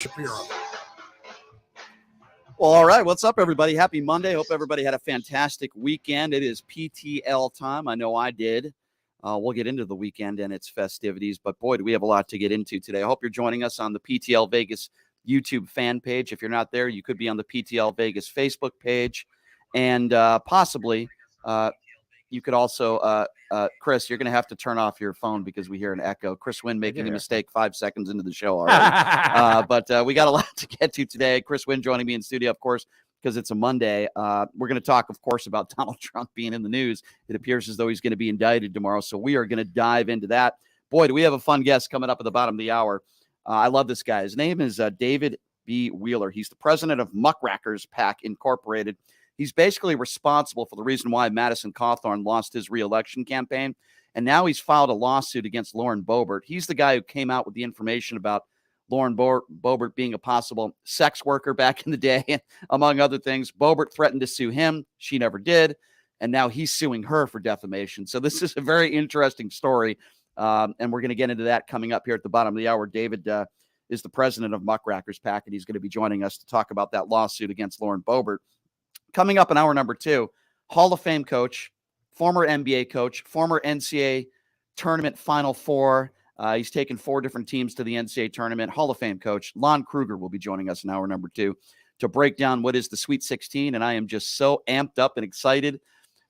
Shapiro. Well, all right. What's up, everybody? Happy Monday. Hope everybody had a fantastic weekend. It is PTL time. I know I did. We'll get into the weekend and its festivities, but boy, do we have a lot to get into today. I hope you're joining us on the PTL Vegas YouTube fan page. If you're not there, you could be on the PTL Vegas Facebook page, and possibly you could also, Chris, you're going to have to turn off your phone because we hear an echo. Chris Wynn making a mistake 5 seconds into the show already. But we got a lot to get to today. Chris Wynn joining me in studio, of course, because it's a Monday. We're going to talk, of course, about Donald Trump being in the news. It appears as though he's going to be indicted tomorrow, so we are going to dive into that. Boy, do we have a fun guest coming up at the bottom of the hour. I love this guy. His name is David B. Wheeler. He's the president of Muckrackers PAC Incorporated. He's basically responsible for the reason why Madison Cawthorn lost his reelection campaign, and now he's filed a lawsuit against Lauren Boebert. He's the guy who came out with the information about Lauren Boebert being a possible sex worker back in the day, among other things. Boebert threatened to sue him. She never did, and now he's suing her for defamation. So this is a very interesting story, and we're going to get into that coming up here at the bottom of the hour. David is the president of Muckrackers PAC, and he's going to be joining us to talk about that lawsuit against Lauren Boebert. Coming up in hour number 2, Hall of Fame coach, former NBA coach, former NCAA tournament Final Four. He's taken 4 different teams to the NCAA tournament. Hall of Fame coach Lon Kruger will be joining us in hour number 2 to break down what is the Sweet 16. And I am just so amped up and excited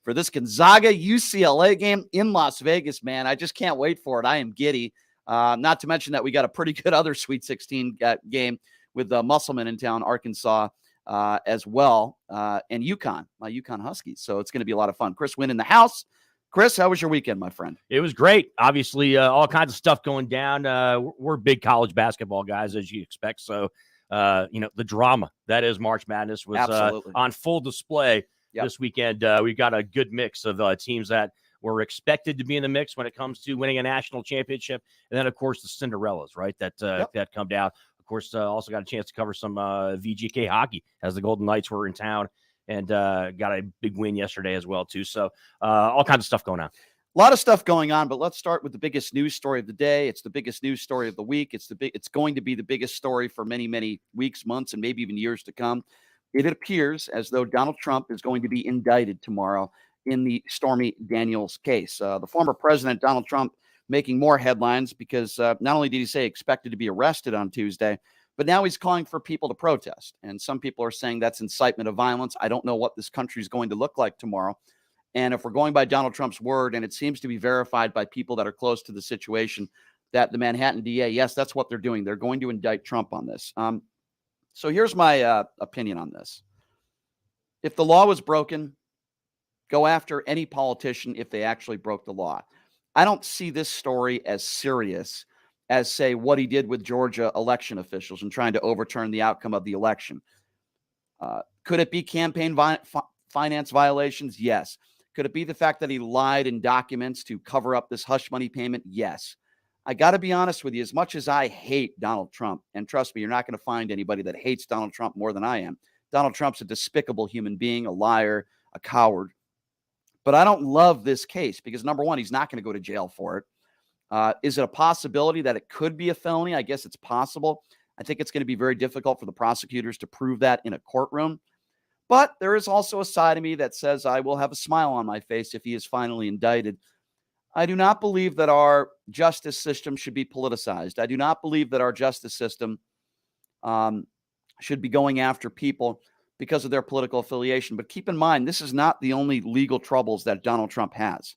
for this Gonzaga-UCLA game in Las Vegas, man. I just can't wait for it. I am giddy. Not to mention that we got a pretty good other Sweet 16 game with Musselman in town, Arkansas, as well, and UConn, my UConn Huskies. So it's going to be a lot of fun. Chris Wynn in the house. Chris, how was your weekend, my friend? It was great. Obviously, all kinds of stuff going down. We're big college basketball guys, as you expect. So, the drama that is March Madness was on full display this weekend. We've got a good mix of teams that were expected to be in the mix when it comes to winning a national championship. And then, of course, the Cinderellas, right, that come down. Of course, also got a chance to cover some VGK hockey as the Golden Knights were in town, and got a big win yesterday as well, too. So all kinds of stuff going on. A lot of stuff going on, but let's start with the biggest news story of the day. It's the biggest news story of the week. It's going to be the biggest story for many, many weeks, months, and maybe even years to come. It appears as though Donald Trump is going to be indicted tomorrow in the Stormy Daniels case. The former president, Donald Trump, making more headlines because not only did he say expected to be arrested on Tuesday, but now he's calling for people to protest. And some people are saying that's incitement of violence. I don't know what this country is going to look like tomorrow. And if we're going by Donald Trump's word, and it seems to be verified by people that are close to the situation, that the Manhattan DA, yes, that's what they're doing. They're going to indict Trump on this. So here's my opinion on this. If the law was broken, go after any politician if they actually broke the law. I don't see this story as serious as, say, what he did with Georgia election officials and trying to overturn the outcome of the election. Could it be campaign finance violations? Yes. Could it be the fact that he lied in documents to cover up this hush money payment? Yes. I got to be honest with you, as much as I hate Donald Trump, and trust me, you're not going to find anybody that hates Donald Trump more than I am. Donald Trump's a despicable human being, a liar, a coward. But I don't love this case because, number one, he's not going to go to jail for it. Is it a possibility that it could be a felony? I guess it's possible. I think it's going to be very difficult for the prosecutors to prove that in a courtroom. But there is also a side of me that says I will have a smile on my face if he is finally indicted. I do not believe that our justice system should be politicized. I do not believe that our justice system should be going after people because of their political affiliation. But keep in mind, this is not the only legal troubles that Donald Trump has.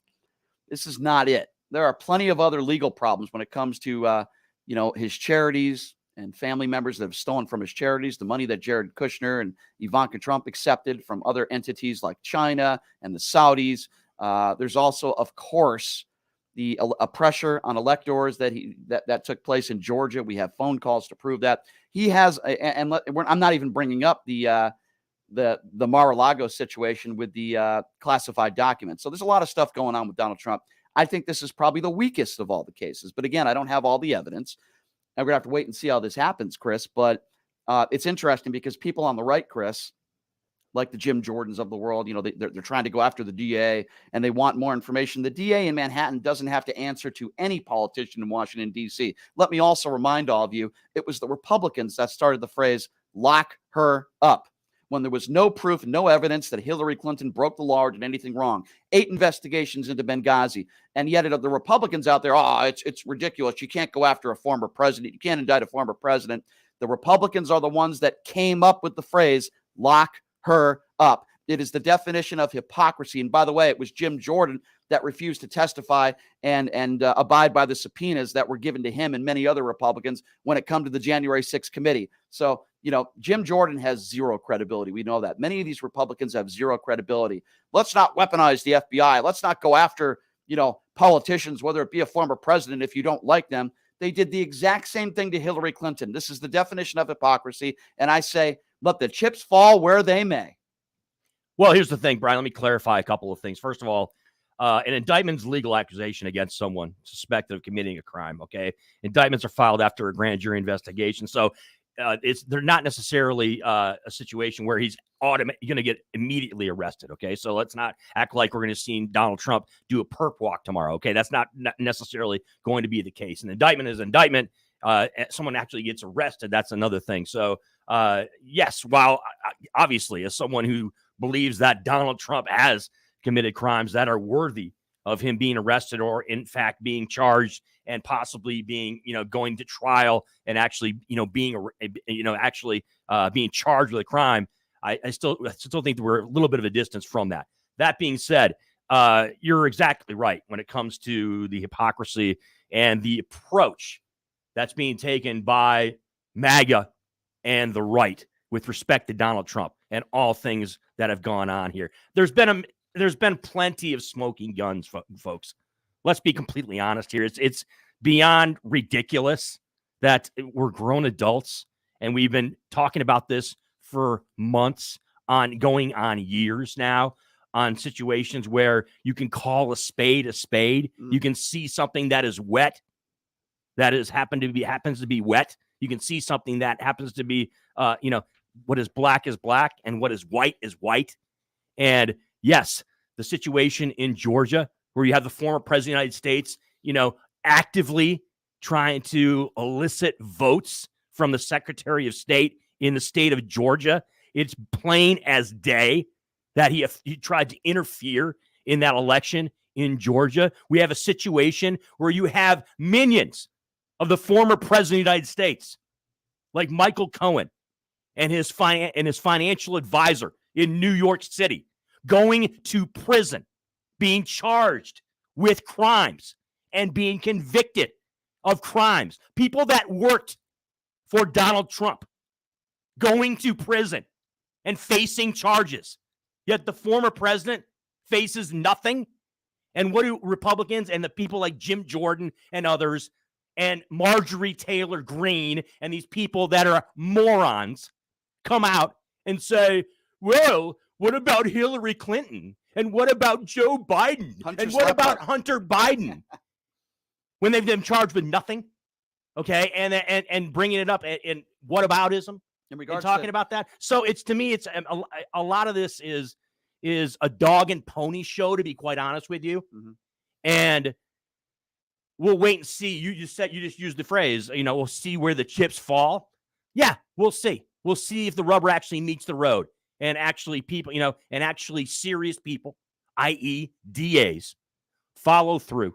This is not it. There are plenty of other legal problems when it comes to, his charities and family members that have stolen from his charities, the money that Jared Kushner and Ivanka Trump accepted from other entities like China and the Saudis. There's also, of course, a pressure on electors that took place in Georgia. We have phone calls to prove that. He has, I'm not even bringing up the Mar-a-Lago situation with the classified documents. So there's a lot of stuff going on with Donald Trump. I think this is probably the weakest of all the cases. But again, I don't have all the evidence. And we're going to have to wait and see how this happens, Chris. But it's interesting because people on the right, Chris, like the Jim Jordans of the world. You know, they're trying to go after the DA and they want more information. The DA in Manhattan doesn't have to answer to any politician in Washington, D.C. Let me also remind all of you, it was the Republicans that started the phrase, lock her up, when there was no proof, no evidence that Hillary Clinton broke the law or did anything wrong. 8 investigations into Benghazi. And yet the Republicans out there, it's ridiculous. You can't go after a former president. You can't indict a former president. The Republicans are the ones that came up with the phrase, lock her up. It is the definition of hypocrisy. And by the way, it was Jim Jordan that refused to testify and abide by the subpoenas that were given to him and many other Republicans when it come to the January 6th committee. So, you know, Jim Jordan has zero credibility. We know that. Many of these Republicans have zero credibility. Let's not weaponize the FBI. Let's not go after, you know, politicians, whether it be a former president, if you don't like them. They did the exact same thing to Hillary Clinton. This is the definition of hypocrisy. And I say, let the chips fall where they may. Well, here's the thing, Brian. Let me clarify a couple of things. First of all, an indictment's legal accusation against someone suspected of committing a crime, okay? Indictments are filed after a grand jury investigation. So they're not necessarily a situation where he's going to get immediately arrested, okay? So let's not act like we're going to see Donald Trump do a perp walk tomorrow, okay? That's not necessarily going to be the case. An indictment is an indictment. Someone actually gets arrested, that's another thing. So, yes, while obviously as someone who believes that Donald Trump has committed crimes that are worthy of him being arrested or in fact being charged and possibly being, you know, going to trial and actually, you know, being charged with a crime, I still think that we're a little bit of a distance from that. That being said, you're exactly right when it comes to the hypocrisy and the approach that's being taken by MAGA and the right with respect to Donald Trump and all things that have gone on here. There's been plenty of smoking guns, folks. Let's be completely honest here. It's beyond ridiculous that we're grown adults and we've been talking about this for months, going on years now, on situations where you can call a spade a spade. You can see something that is wet, happens to be wet. You can see something that happens to be, what is black and what is white. And yes, the situation in Georgia where you have the former president of the United States, you know, actively trying to elicit votes from the Secretary of State in the state of Georgia. It's plain as day that he tried to interfere in that election in Georgia. We have a situation where you have minions of the former president of the United States, like Michael Cohen and his financial advisor in New York City, going to prison, being charged with crimes and being convicted of crimes. People that worked for Donald Trump going to prison and facing charges. Yet the former president faces nothing. And what do Republicans and the people like Jim Jordan and others and Marjorie Taylor Greene and these people that are morons come out and say, well, what about Hillary Clinton? And what about Joe Biden? And what about Hunter Biden? When they've been charged with nothing, okay, and bringing it up in whataboutism, in regards talking about that. So it's, to me, it's a lot of this is a dog and pony show, to be quite honest with you. And we'll wait and see. You just used the phrase, you know, we'll see where the chips fall. Yeah, we'll see. We'll see if the rubber actually meets the road. And actually people, you know, and actually serious people, i.e. DAs, follow through.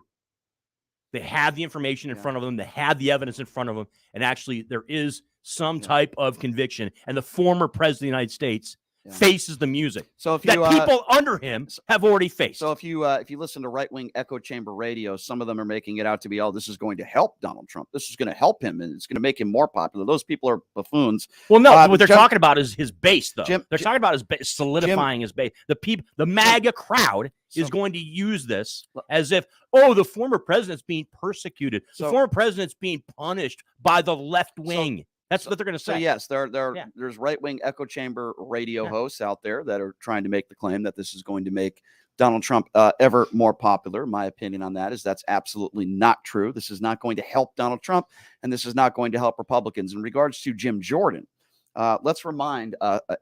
They have the information in front of them. They have the evidence in front of them. And actually there is some type of conviction. And the former president of the United States faces the music. So if that people under him have already faced. So if you listen to right-wing echo chamber radio, some of them are making it out to be, oh, this is going to help Donald Trump. This is going to help him, and it's going to make him more popular. Those people are buffoons. Well, no, what they're talking about is his base, though. They're talking about his base, solidifying his base. The MAGA crowd is going to use this as if, oh, the former president's being persecuted. The former president's being punished by the left wing. That's what they're going to say. So yes, there's right-wing echo chamber radio hosts out there that are trying to make the claim that this is going to make Donald Trump ever more popular. My opinion on that is that's absolutely not true. This is not going to help Donald Trump, and this is not going to help Republicans. In regards to Jim Jordan, let's remind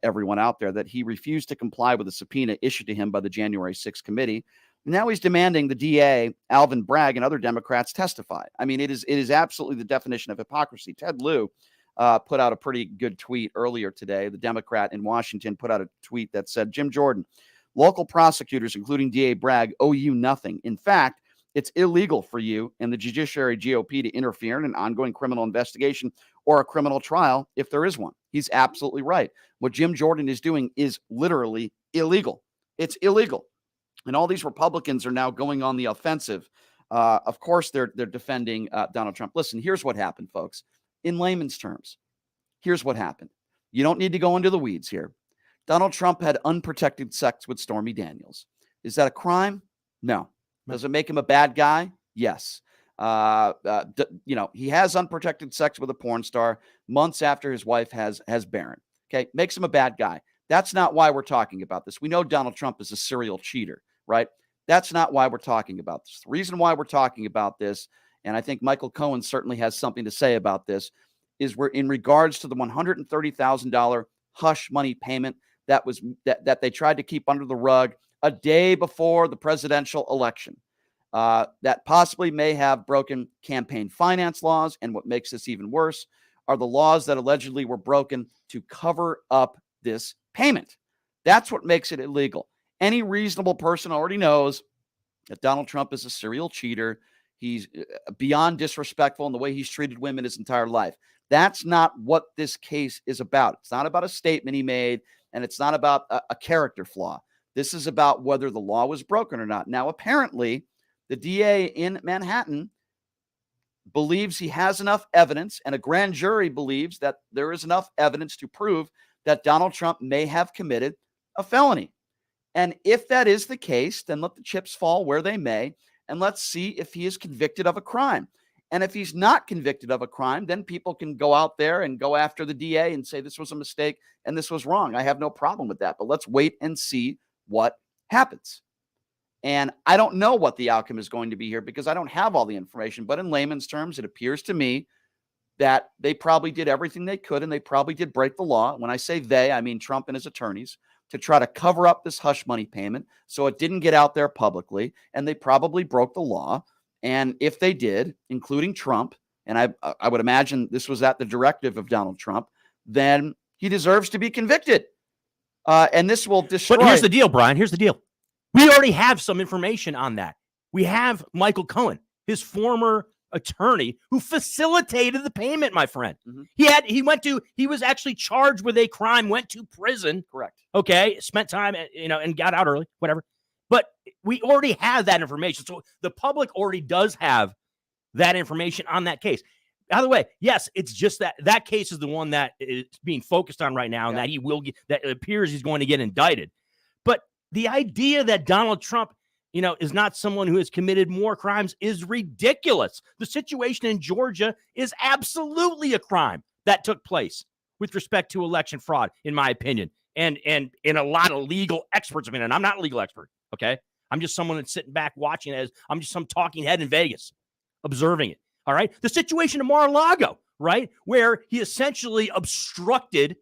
everyone out there that he refused to comply with a subpoena issued to him by the January 6th committee. Now he's demanding the DA, Alvin Bragg, and other Democrats testify. I mean, it is absolutely the definition of hypocrisy. Ted Lieu put out a pretty good tweet earlier today. The Democrat in Washington put out a tweet that said, Jim Jordan, local prosecutors, including DA Bragg, owe you nothing. In fact, it's illegal for you and the judiciary GOP to interfere in an ongoing criminal investigation or a criminal trial if there is one. He's absolutely right. What Jim Jordan is doing is literally illegal. It's illegal. And all these Republicans are now going on the offensive. Of course, they're defending Donald Trump. Listen, here's what happened, folks. In layman's terms, here's what happened. You don't need to go into the weeds here. Donald Trump had unprotected sex with Stormy Daniels. Is that a crime? No. Does it make him a bad guy? Yes. He has unprotected sex with a porn star months after his wife has Barron. Okay, makes him a bad guy. That's not why we're talking about this. We know Donald Trump is a serial cheater, right? That's not why we're talking about this. The reason why we're talking about this, and I think Michael Cohen certainly has something to say about this, is we're in regards to the $130,000 hush money payment that they tried to keep under the rug a day before the presidential election. That possibly may have broken campaign finance laws. And what makes this even worse are the laws that allegedly were broken to cover up this payment. That's what makes it illegal. Any reasonable person already knows that Donald Trump is a serial cheater. He's beyond disrespectful in the way he's treated women his entire life. That's not what this case is about. It's not about a statement he made, and it's not about a character flaw. This is about whether the law was broken or not. Now, apparently, the DA in Manhattan believes he has enough evidence, and a grand jury believes that there is enough evidence to prove that Donald Trump may have committed a felony. And if that is the case, then let the chips fall where they may, and let's see if he is convicted of a crime. And if he's not convicted of a crime, then people can go out there and go after the DA and say this was a mistake and this was wrong. I have no problem with that, but let's wait and see what happens. And I don't know what the outcome is going to be here because I don't have all the information, but in layman's terms, it appears to me that they probably did everything they could and they probably did break the law. When I say they, I mean Trump and his attorneys, to try to cover up this hush money payment so it didn't get out there publicly, and they probably broke the law. And if they did, including Trump, and I would imagine this was at the directive of Donald Trump, then he deserves to be convicted. And this will destroy. But here's the deal, Brian. Here's the deal. We already have some information on that. We have Michael Cohen, his former attorney, who facilitated the payment, my friend. Mm-hmm. He was actually charged with a crime, went to prison. Correct. Okay. Spent time, and got out early, whatever. But we already have that information. So the public already does have that information on that case. By the way, yes, it's just that case is the one that is being focused on right now, and that that it appears he's going to get indicted. But the idea that Donald Trump, is not someone who has committed more crimes is ridiculous. The situation in Georgia is absolutely a crime that took place with respect to election fraud, in my opinion, and in a lot of legal experts' opinion. I'm not a legal expert, okay? I'm just someone that's sitting back watching it. I'm just some talking head in Vegas, observing it. All right. The situation in Mar-a-Lago, right, where he essentially obstructed,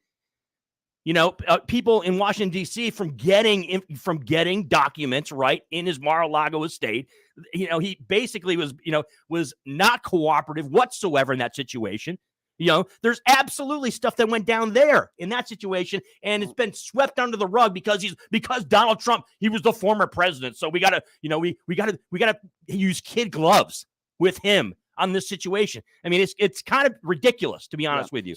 people in Washington, D.C. from getting documents, right, in his Mar-a-Lago estate. He basically was not cooperative whatsoever in that situation. There's absolutely stuff that went down there in that situation, and it's been swept under the rug because Donald Trump, he was the former president. So we gotta use kid gloves with him on this situation. I mean, it's kind of ridiculous, to be honest with you.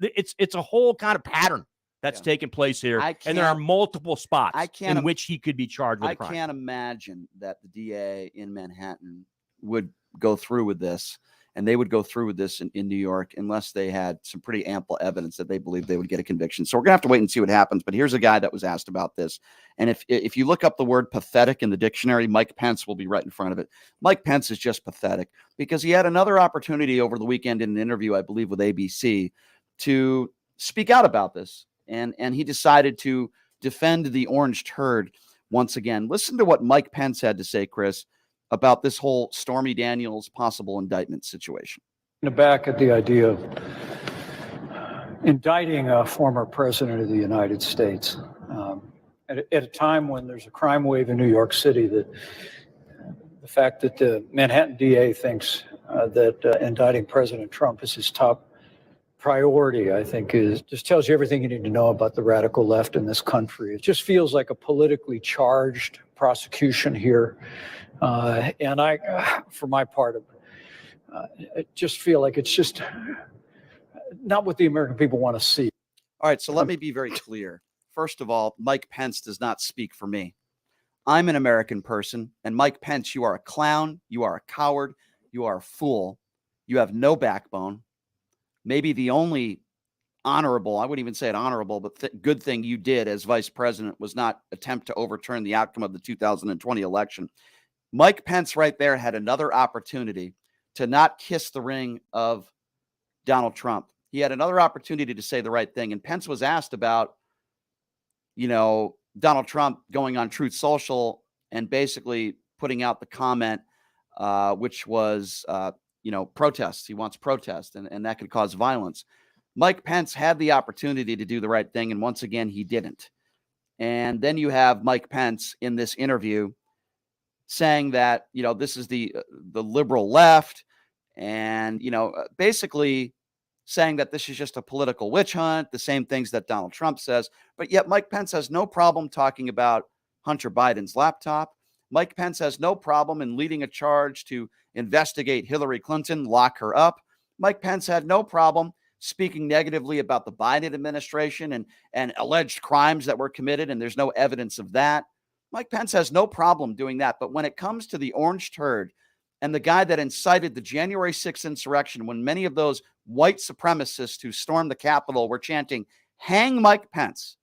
It's a whole kind of pattern that's taking place here, and there are multiple spots in which he could be charged with a crime. I can't imagine that the DA in Manhattan would go through with this, and they would go through with this in New York unless they had some pretty ample evidence that they believe they would get a conviction. So we're gonna have to wait and see what happens. But here's a guy that was asked about this, and if you look up the word pathetic in the dictionary, Mike Pence will be right in front of it. Mike Pence is just pathetic because he had another opportunity over the weekend in an interview, I believe, with ABC, to speak out about this, and he decided to defend the orange turd once again. Listen to what Mike Pence had to say, Chris, about this whole Stormy Daniels possible indictment situation. Back at the idea of indicting a former president of the United States at a time when there's a crime wave in New York City, that the fact that the Manhattan DA thinks that indicting President Trump is his top priority, I think, just tells you everything you need to know about the radical left in this country. It just feels like a politically charged prosecution here. And I, for my part, I just feel like it's just not what the American people want to see. All right, so let me be very clear. First of all, Mike Pence does not speak for me. I'm an American person, and Mike Pence, you are a clown, you are a coward, you are a fool, you have no backbone. Maybe the only honorable, I wouldn't even say it honorable, but good thing you did as vice president was not attempt to overturn the outcome of the 2020 election. Mike Pence right there had another opportunity to not kiss the ring of Donald Trump. He had another opportunity to say the right thing. And Pence was asked about, Donald Trump going on Truth Social and basically putting out the comment, which was, protests. He wants protest, and that could cause violence. Mike Pence had the opportunity to do the right thing, and once again, he didn't. And then you have Mike Pence in this interview saying that, this is the liberal left, and, basically saying that this is just a political witch hunt, the same things that Donald Trump says. But yet Mike Pence has no problem talking about Hunter Biden's laptop. Mike Pence has no problem in leading a charge to investigate Hillary Clinton, lock her up. Mike Pence had no problem speaking negatively about the Biden administration and alleged crimes that were committed, and there's no evidence of that. Mike Pence has no problem doing that. But when it comes to the orange turd and the guy that incited the January 6th insurrection, when many of those white supremacists who stormed the Capitol were chanting, "Hang Mike Pence,"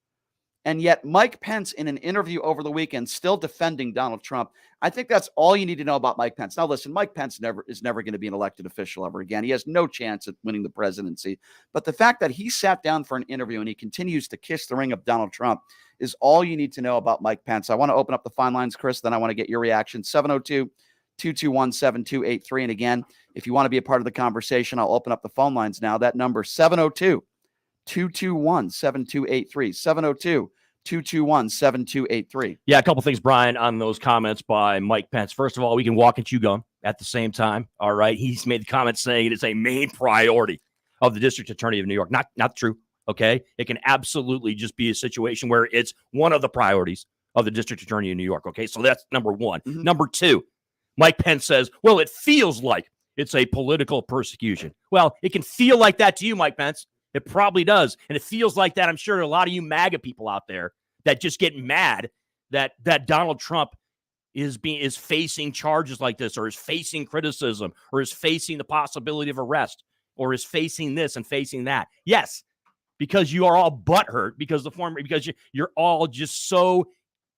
and yet Mike Pence in an interview over the weekend still defending Donald Trump, I think that's all you need to know about Mike Pence. Now, listen, Mike Pence is never going to be an elected official ever again. He has no chance at winning the presidency. But the fact that he sat down for an interview and he continues to kiss the ring of Donald Trump is all you need to know about Mike Pence. I want to open up the phone lines, Chris, then I want to get your reaction. 702-221-7283. And again, if you want to be a part of the conversation, I'll open up the phone lines now. That number, 702-221-7283. 702-221-7283. Yeah, a couple things, Brian, on those comments by Mike Pence. First of all, we can walk and chew gum at the same time. All right. He's made the comment saying it is a main priority of the district attorney of New York. Not true. Okay. It can absolutely just be a situation where it's one of the priorities of the district attorney of New York. Okay. So that's number one. Mm-hmm. Number two, Mike Pence says, well, it feels like it's a political persecution. Well, it can feel like that to you, Mike Pence. It probably does. And it feels like that. I'm sure a lot of you MAGA people out there that just get mad that Donald Trump is facing charges like this, or is facing criticism, or is facing the possibility of arrest, or is facing this and facing that. Yes, because you are all butthurt because you're all just so,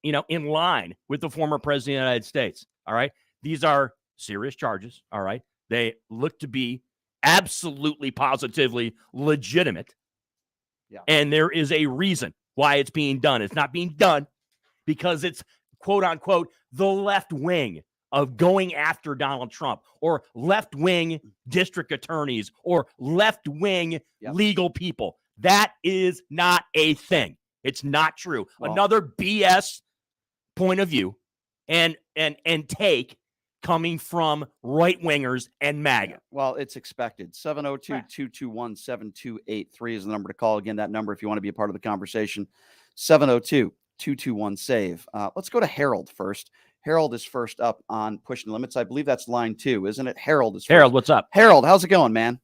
in line with the former president of the United States. All right. These are serious charges. All right. They look to be absolutely positively legitimate. Yeah. And there is a reason why it's being done. It's not being done because it's, quote unquote, the left wing of going after Donald Trump, or left wing district attorneys, or left wing legal people. That is not a thing. It's not true. Well, another BS point of view and take coming from right-wingers and MAGA. Well, it's expected. 702-221-7283 is the number to call. Again, that number if you want to be a part of the conversation, 702-221-SAVE. Let's go to Harold first. Harold is first up on Pushing Limits. I believe that's line 2, isn't it? Harold is first. Harold, what's up? Harold, how's it going, man?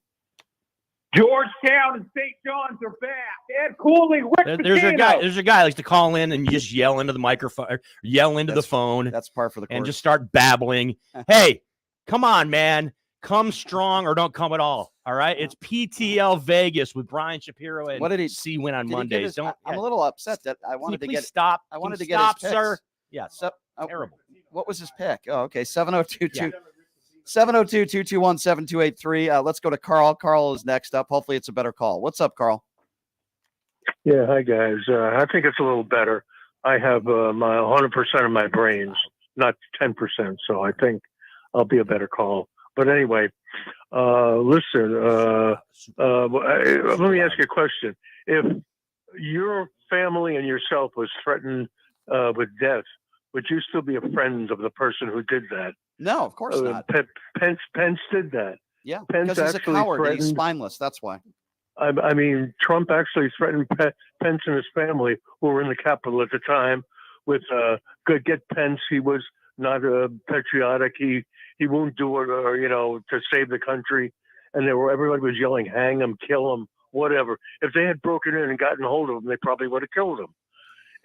Georgetown and St. John's are back. Ed Cooley, Rick There's your guy who likes to call in and just yell into the microphone, yell into the phone. That's par for the course. And just start babbling. Hey, come on, man. Come strong or don't come at all. All right? It's PTL Vegas with Brian Shapiro and what did he see win on Mondays. I'm a little upset that I wanted to get stop. I wanted to get his picks. Sir. Yeah. Terrible. What was his pick? Oh, okay. 702-221-7283. Let's go to Carl. Carl is next up. Hopefully it's a better call. What's up, Carl? Yeah, hi, guys. I think it's a little better. I have my 100% of my brains, not 10%, so I think I'll be a better call. But anyway, Listen, let me ask you a question. If your family and yourself was threatened with death, would you still be a friend of the person who did that? No, of course not. Pence did that. Yeah, Pence because he's a coward and he's spineless. That's why. I mean, Trump actually threatened Pence and his family, who were in the Capitol at the time, with get Pence. He was not patriotic. He won't do it, or to save the country. And everybody was yelling, "Hang him, kill him, whatever." If they had broken in and gotten hold of him, they probably would have killed him.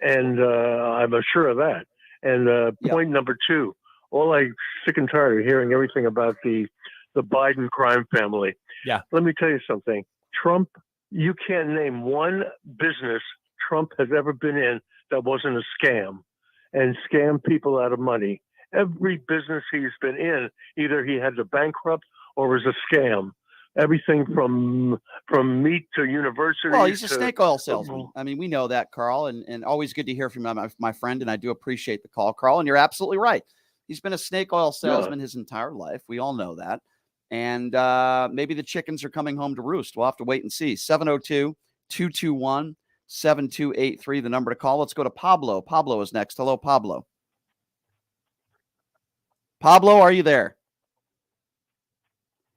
And I'm sure of that. And point number two, all I'm sick and tired of hearing everything about the Biden crime family. Yeah. Let me tell you something. Trump, you can't name one business Trump has ever been in that wasn't a scam and scam people out of money. Every business he's been in, either he had to bankrupt or was a scam. Everything from meat to universities. Well, he's a snake oil salesman. I mean, we know that, Carl, and always good to hear from my friend, and I do appreciate the call, Carl, and you're absolutely right. He's been a snake oil salesman his entire life. We all know that. And maybe the chickens are coming home to roost. We'll have to wait and see. 702-221-7283, the number to call. Let's go to Pablo. Pablo is next. Hello, Pablo. Pablo, are you there?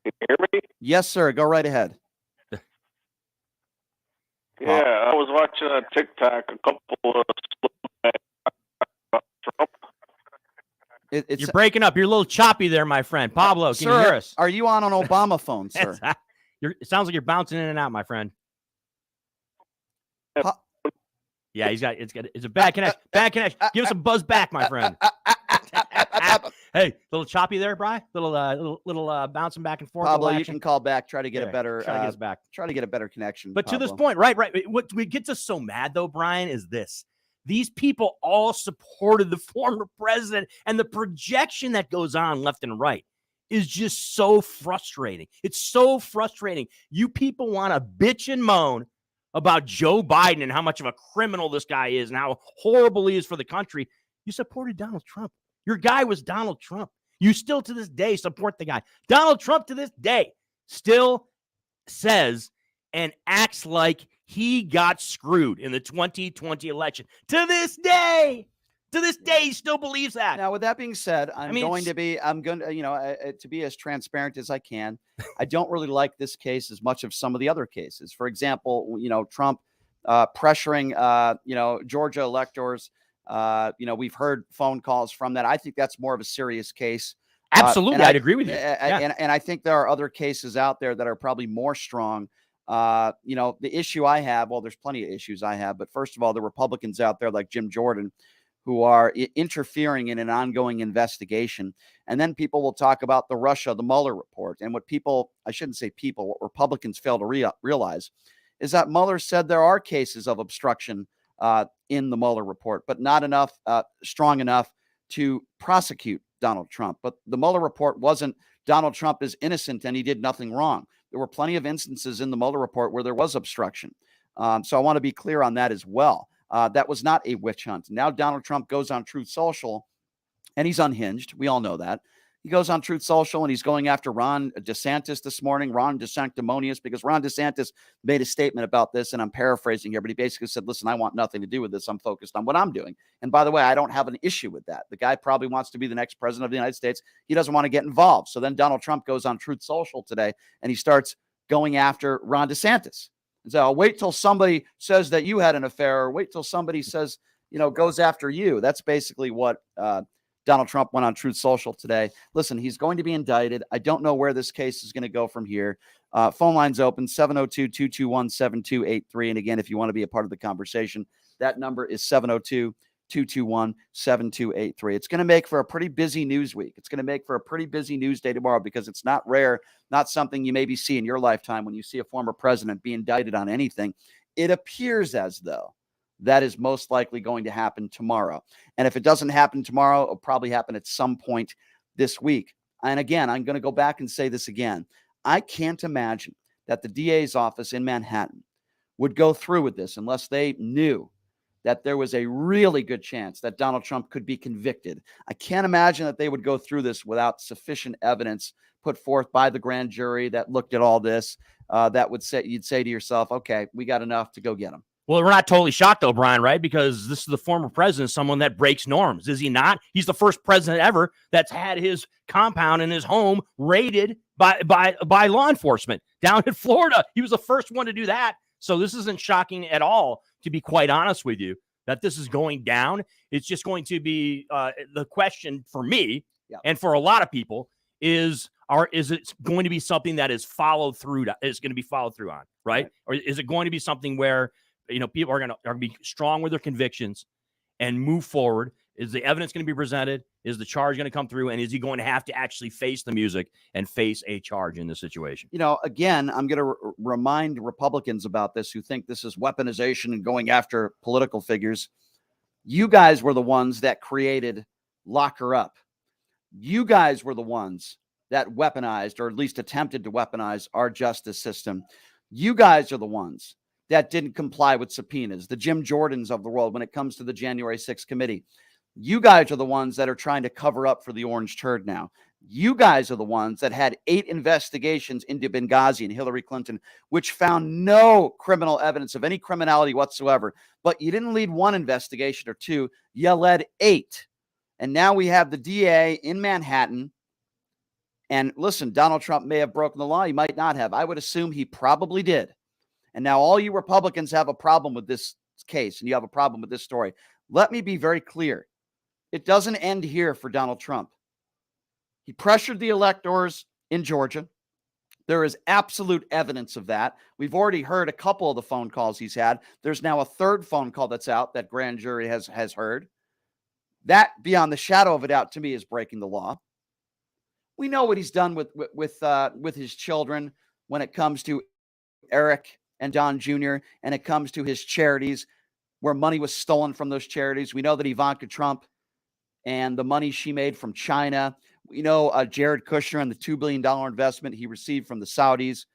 Can you hear me? Yes, sir. Go right ahead. Yeah, I was watching on TikTok a couple of Trump. You're breaking up. You're a little choppy there, my friend. Pablo, can you hear us? Are you on an Obama phone, sir? It sounds like you're bouncing in and out, my friend. Yeah, it's a bad connection. Bad connection. Give us a buzz back, my friend. Hey, little choppy there, Bri. Little bouncing back and forth. Pablo, you can call back. Try to get a better. Try to get us back. Try to get a better connection. But Pablo. to this point, right. What gets us so mad, though, Brian, is this. These people all supported the former president, and the projection that goes on left and right is just so frustrating. It's so frustrating. You people want to bitch and moan about Joe Biden and how much of a criminal this guy is and how horrible he is for the country. You supported Donald Trump. Your guy was Donald Trump. You still to this day support the guy. Donald Trump to this day still says and acts like he got screwed in the 2020 election. To this day, he still believes that. Now, with that being said, I'm going to be as transparent as I can. I don't really like this case as much of some of the other cases. For example, Trump pressuring, Georgia electors. We've heard phone calls from that. I think that's more of a serious case. Absolutely. I'd agree with you. And I think there are other cases out there that are probably more strong. The issue I have, well, there's plenty of issues I have, but first of all, the Republicans out there like Jim Jordan, who are interfering in an ongoing investigation. And then people will talk about the Mueller report. And what what Republicans fail to realize is that Mueller said there are cases of obstruction in the Mueller report, but not enough, strong enough to prosecute Donald Trump. But the Mueller report wasn't Donald Trump is innocent and he did nothing wrong. There were plenty of instances in the Mueller report where there was obstruction. So I want to be clear on that as well. That was not a witch hunt. Now Donald Trump goes on Truth Social and he's unhinged. We all know that. He goes on Truth Social and he's going after Ron DeSantis this morning, Ron DeSanctimonious, because Ron DeSantis made a statement about this, and I'm paraphrasing here, but he basically said, listen, I want nothing to do with this. I'm focused on what I'm doing. And by the way, I don't have an issue with that. The guy probably wants to be the next president of the United States. He doesn't want to get involved. So then Donald Trump goes on Truth Social today and he starts going after Ron DeSantis. And so I'll wait till somebody says that you had an affair, or wait till somebody says, goes after you. That's basically what Donald Trump went on Truth Social today. Listen, he's going to be indicted. I don't know where this case is going to go from here. Phone lines open, 702-221-7283. And again, if you want to be a part of the conversation, that number is 702-221-7283. It's going to make for a pretty busy news week. It's going to make for a pretty busy news day tomorrow, because it's not rare, not something you maybe see in your lifetime when you see a former president be indicted on anything. It appears as though that is most likely going to happen tomorrow. And if it doesn't happen tomorrow, it'll probably happen at some point this week. And again, I'm going to go back and say this again. I can't imagine that the DA's office in Manhattan would go through with this unless they knew that there was a really good chance that Donald Trump could be convicted. I can't imagine that they would go through this without sufficient evidence put forth by the grand jury that looked at all this. That would say, you'd say to yourself, okay, we got enough to go get him. Well, we're not totally shocked, though, Brian, right? Because this is the former president, someone that breaks norms. Is he not? He's the first president ever that's had his compound and his home raided by law enforcement down in Florida. He was the first one to do that. So this isn't shocking at all, to be quite honest with you, that this is going down. It's just going to be the question for me and for a lot of people is it going to be something that is followed through? Is going to be followed through on, right? Or is it going to be something where people are going to be strong with their convictions and move forward? Is the evidence going to be presented? Is the charge going to come through? And is he going to have to actually face the music and face a charge in this situation? Again, I'm going to remind Republicans about this who think this is weaponization and going after political figures. You guys were the ones that created Lock Her Up. You guys were the ones that weaponized, or at least attempted to weaponize, our justice system. You guys are the ones that didn't comply with subpoenas, the Jim Jordans of the world when it comes to the January 6th committee. You guys are the ones that are trying to cover up for the orange turd now. You guys are the ones that had 8 investigations into Benghazi and Hillary Clinton, which found no criminal evidence of any criminality whatsoever. But you didn't lead 1 investigation or 2. You led 8. And now we have the DA in Manhattan. And listen, Donald Trump may have broken the law. He might not have. I would assume he probably did. And now all you Republicans have a problem with this case, and you have a problem with this story. Let me be very clear. It doesn't end here for Donald Trump. He pressured the electors in Georgia. There is absolute evidence of that. We've already heard a couple of the phone calls he's had. There's now a 3rd phone call that's out that grand jury has heard. That, beyond the shadow of a doubt, to me, is breaking the law. We know what he's done with his children when it comes to Eric and Don Jr., and it comes to his charities where money was stolen from those charities. We know that Ivanka Trump and the money she made from China. We know Jared Kushner and the $2 billion investment he received from the Saudis.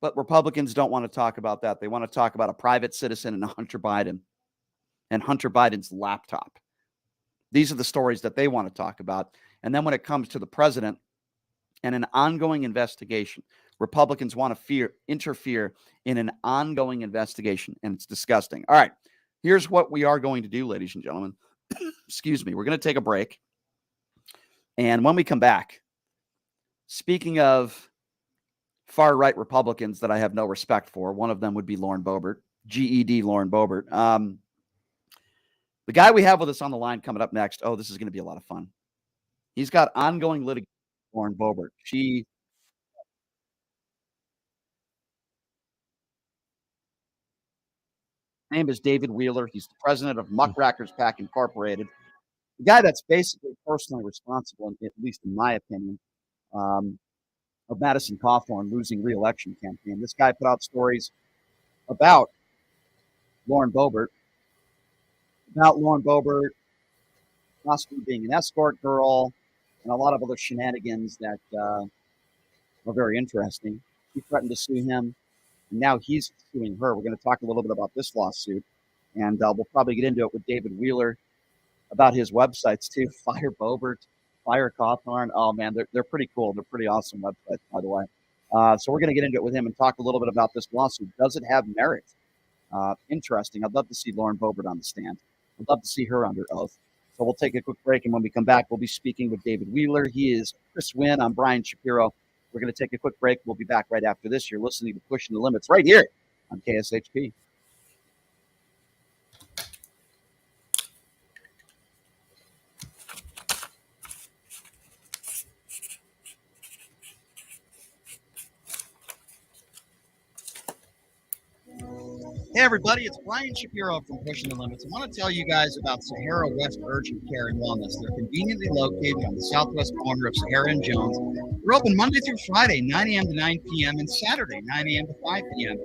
But Republicans don't want to talk about that. They want to talk about a private citizen and Hunter Biden and Hunter Biden's laptop. These are the stories that they want to talk about. And then when it comes to the president and an ongoing investigation, Republicans want to interfere in an ongoing investigation, and it's disgusting. All right, here's what we are going to do, ladies and gentlemen. Excuse me. We're going to take a break. And when we come back, speaking of far-right Republicans that I have no respect for, one of them would be Lauren Boebert, GED Lauren Boebert. The guy we have with us on the line coming up next, this is going to be a lot of fun. He's got ongoing litigation with Lauren Boebert. His name is David Wheeler. He's the president of Muckrackers PAC Incorporated. The guy that's basically personally responsible, at least in my opinion, of Madison Cawthorn losing re-election campaign. This guy put out stories about Lauren Boebert, possibly being an escort girl, and a lot of other shenanigans that are very interesting. She threatened to sue him, and now he's suing her. We're going to talk a little bit about this lawsuit, and we'll probably get into it with David Wheeler about his websites too. Fire Boebert, Fire Cawthorn. Oh man, they're pretty cool. They're pretty awesome websites, by the way. So we're going to get into it with him and talk a little bit about this lawsuit. Does it have merit? Interesting. I'd love to see Lauren Boebert on the stand. I'd love to see her under oath. So we'll take a quick break, and when we come back, we'll be speaking with David Wheeler. He is Chris Wynn. I'm Brian Shapiro. We're going to take a quick break. We'll be back right after this. You're listening to Pushing the Limits right here on KSHP. Hey everybody, it's Brian Shapiro from Pushing the Limits. I want to tell you guys about Sahara West Urgent Care and Wellness. They're conveniently located on the southwest corner of Sahara and Jones. We're open Monday through Friday, 9 a.m. to 9 p.m. and Saturday, 9 a.m. to 5 p.m.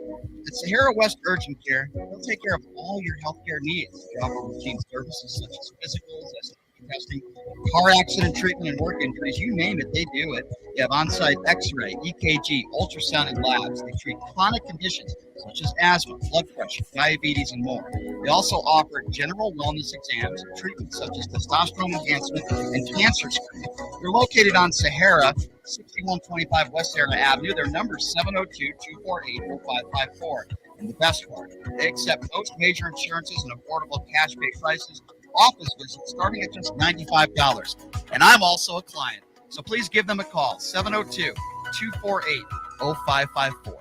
At Sahara West Urgent Care, they'll take care of all your healthcare needs. They offer routine services such as physicals, testing, car accident treatment, and work injuries. You name it, they do it. They have on-site X-ray, EKG, ultrasound, and labs. They treat chronic conditions such as asthma, blood pressure, diabetes, and more. They also offer general wellness exams, treatments such as testosterone enhancement and cancer screening. They're located on Sahara, 6125 West Sahara Avenue. Their number is 702-248-0554. And the best part, they accept most major insurances and affordable cash pay prices. Office visits starting at just $95. And I'm also a client. So please give them a call, 702-248-0554.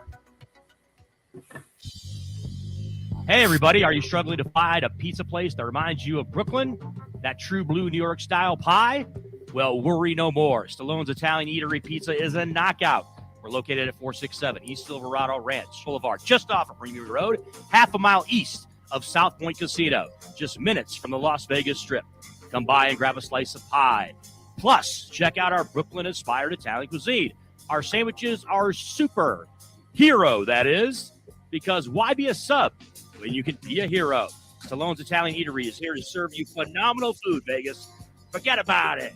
Hey, everybody. Are you struggling to find a pizza place that reminds you of Brooklyn? That true blue New York style pie? Well, worry no more. Stallone's Italian Eatery Pizza is a knockout. We're located at 467 East Silverado Ranch Boulevard, just off of Premium Road, half a mile east of South Point Casino, just minutes from the Las Vegas Strip. Come by and grab a slice of pie. Plus, check out our Brooklyn-inspired Italian cuisine. Our sandwiches are super hero, that is, because why be a sub when you can be a hero? Stallone's Italian Eatery is here to serve you phenomenal food, Vegas. Forget about it.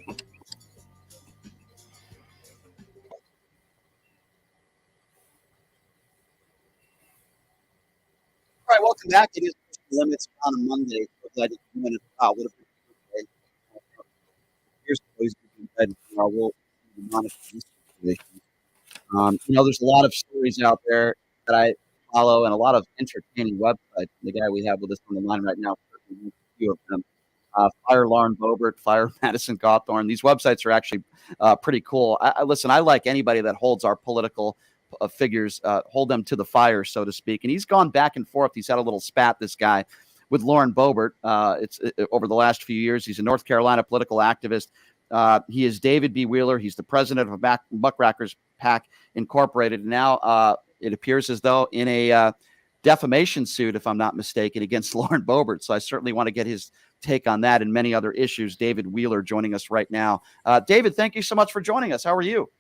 All right, welcome back. It is Limits on a Monday. So glad you came in. What a day. Here's always been our role in monitoring this situation. There's a lot of stories out there that I follow and a lot of entertaining websites. The guy we have with us on the line right now, a few of them. Fire Lauren Boebert, Fire Madison Cawthorn. These websites are actually pretty cool. Listen, I like anybody that holds our political figures, hold them to the fire, so to speak. And he's gone back and forth. He's had a little spat, this guy, with Lauren Boebert. Over the last few years. He's a North Carolina political activist. He is David B. Wheeler. He's the president of Muckrakers PAC Incorporated. And now it appears as though in a defamation suit, if I'm not mistaken, against Lauren Boebert. So I certainly want to get his take on that and many other issues. David Wheeler joining us right now. David, thank you so much for joining us. How are you?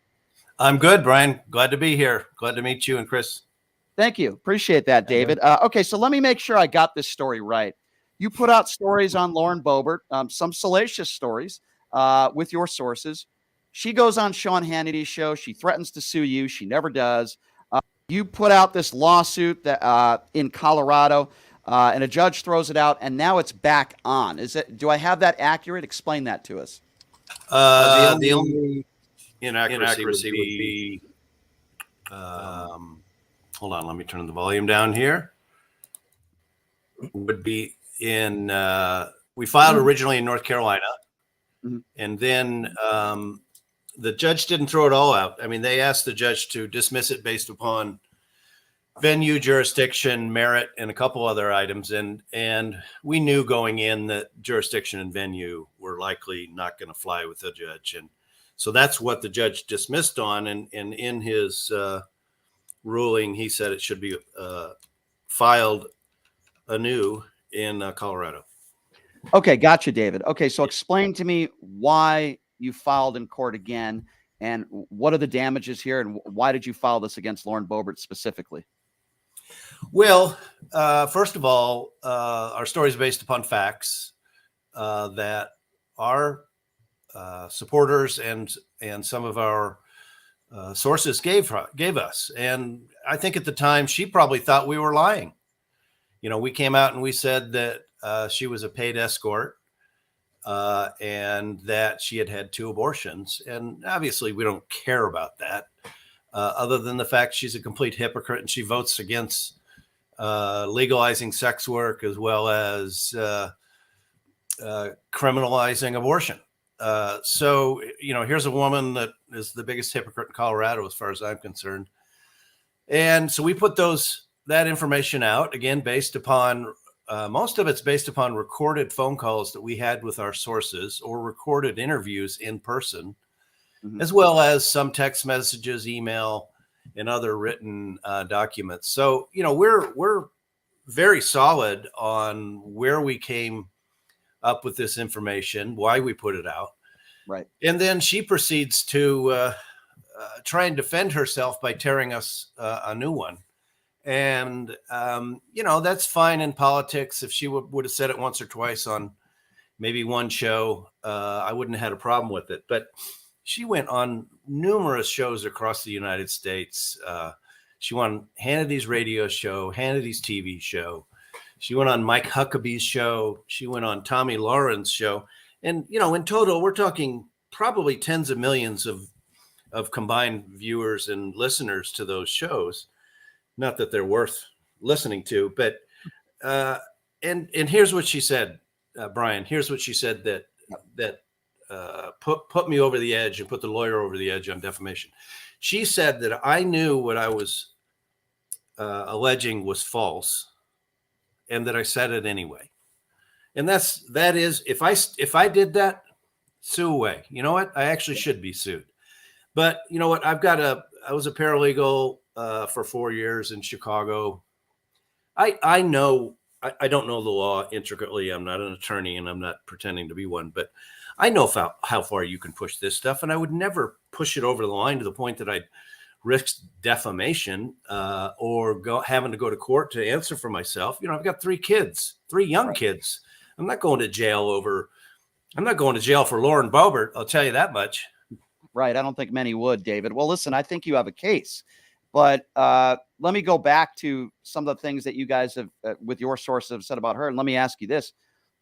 I'm good, Brian. Glad to be here. Glad to meet you and Chris. Thank you. Appreciate that, David. Okay, so let me make sure I got this story right. You put out stories on Lauren Boebert, some salacious stories with your sources. She goes on Sean Hannity's show. She threatens to sue you. She never does. You put out this lawsuit that in Colorado, and a judge throws it out, and now it's back on. Do I have that accurate? Explain that to us. The only inaccuracy would be hold on, let me turn the volume down here. Would be in we filed originally in North Carolina, and then the judge didn't throw it all out. I mean, they asked the judge to dismiss it based upon venue, jurisdiction, merit, and a couple other items, and we knew going in that jurisdiction and venue were likely not going to fly with the judge, and so that's what the judge dismissed on, and in his ruling, he said it should be filed anew in Colorado. Okay, gotcha, David. Okay, so explain to me why you filed in court again, and what are the damages here, and why did you file this against Lauren Boebert specifically? Well, first of all, our story is based upon facts that our supporters and some of our sources gave us. And I think at the time she probably thought we were lying. We came out and we said that she was a paid escort and that she had had 2 abortions. And obviously we don't care about that other than the fact she's a complete hypocrite and she votes against legalizing sex work as well as criminalizing abortion. So, here's a woman that is the biggest hypocrite in Colorado, as far as I'm concerned. And so we put that information out, again, based upon, most of it's based upon recorded phone calls that we had with our sources or recorded interviews in person, as well as some text messages, email, and other written documents. So, we're very solid on where we came up with this information, why we put it out. Right. And then she proceeds to try and defend herself by tearing us a new one. And, that's fine in politics. If she would have said it once or twice on maybe one show, I wouldn't have had a problem with it. But she went on numerous shows across the United States. She went on Hannity's radio show, Hannity's TV show. She went on Mike Huckabee's show. She went on Tommy Lauren's show. And, you know, in total, we're talking probably tens of millions of combined viewers and listeners to those shows. Not that they're worth listening to, but and here's what she said, Brian. Here's what she said that put me over the edge and put the lawyer over the edge on defamation. She said that I knew what I was alleging was false, and that I said it anyway. And that is if I did that, sue away. You know what? I actually should be sued. But you know what? I was a paralegal for 4 years in Chicago. I know I don't know the law intricately. I'm not an attorney and I'm not pretending to be one, but I know how far you can push this stuff. And I would never push it over the line to the point that I'd risk defamation or having to go to court to answer for myself. You know, I've got 3 kids, 3 young kids. I'm not going to jail for Lauren Boebert. I'll tell you that much. Right. I don't think many would, David. Well, listen, I think you have a case, but let me go back to some of the things that you guys have, with your sources, have said about her. And let me ask you this.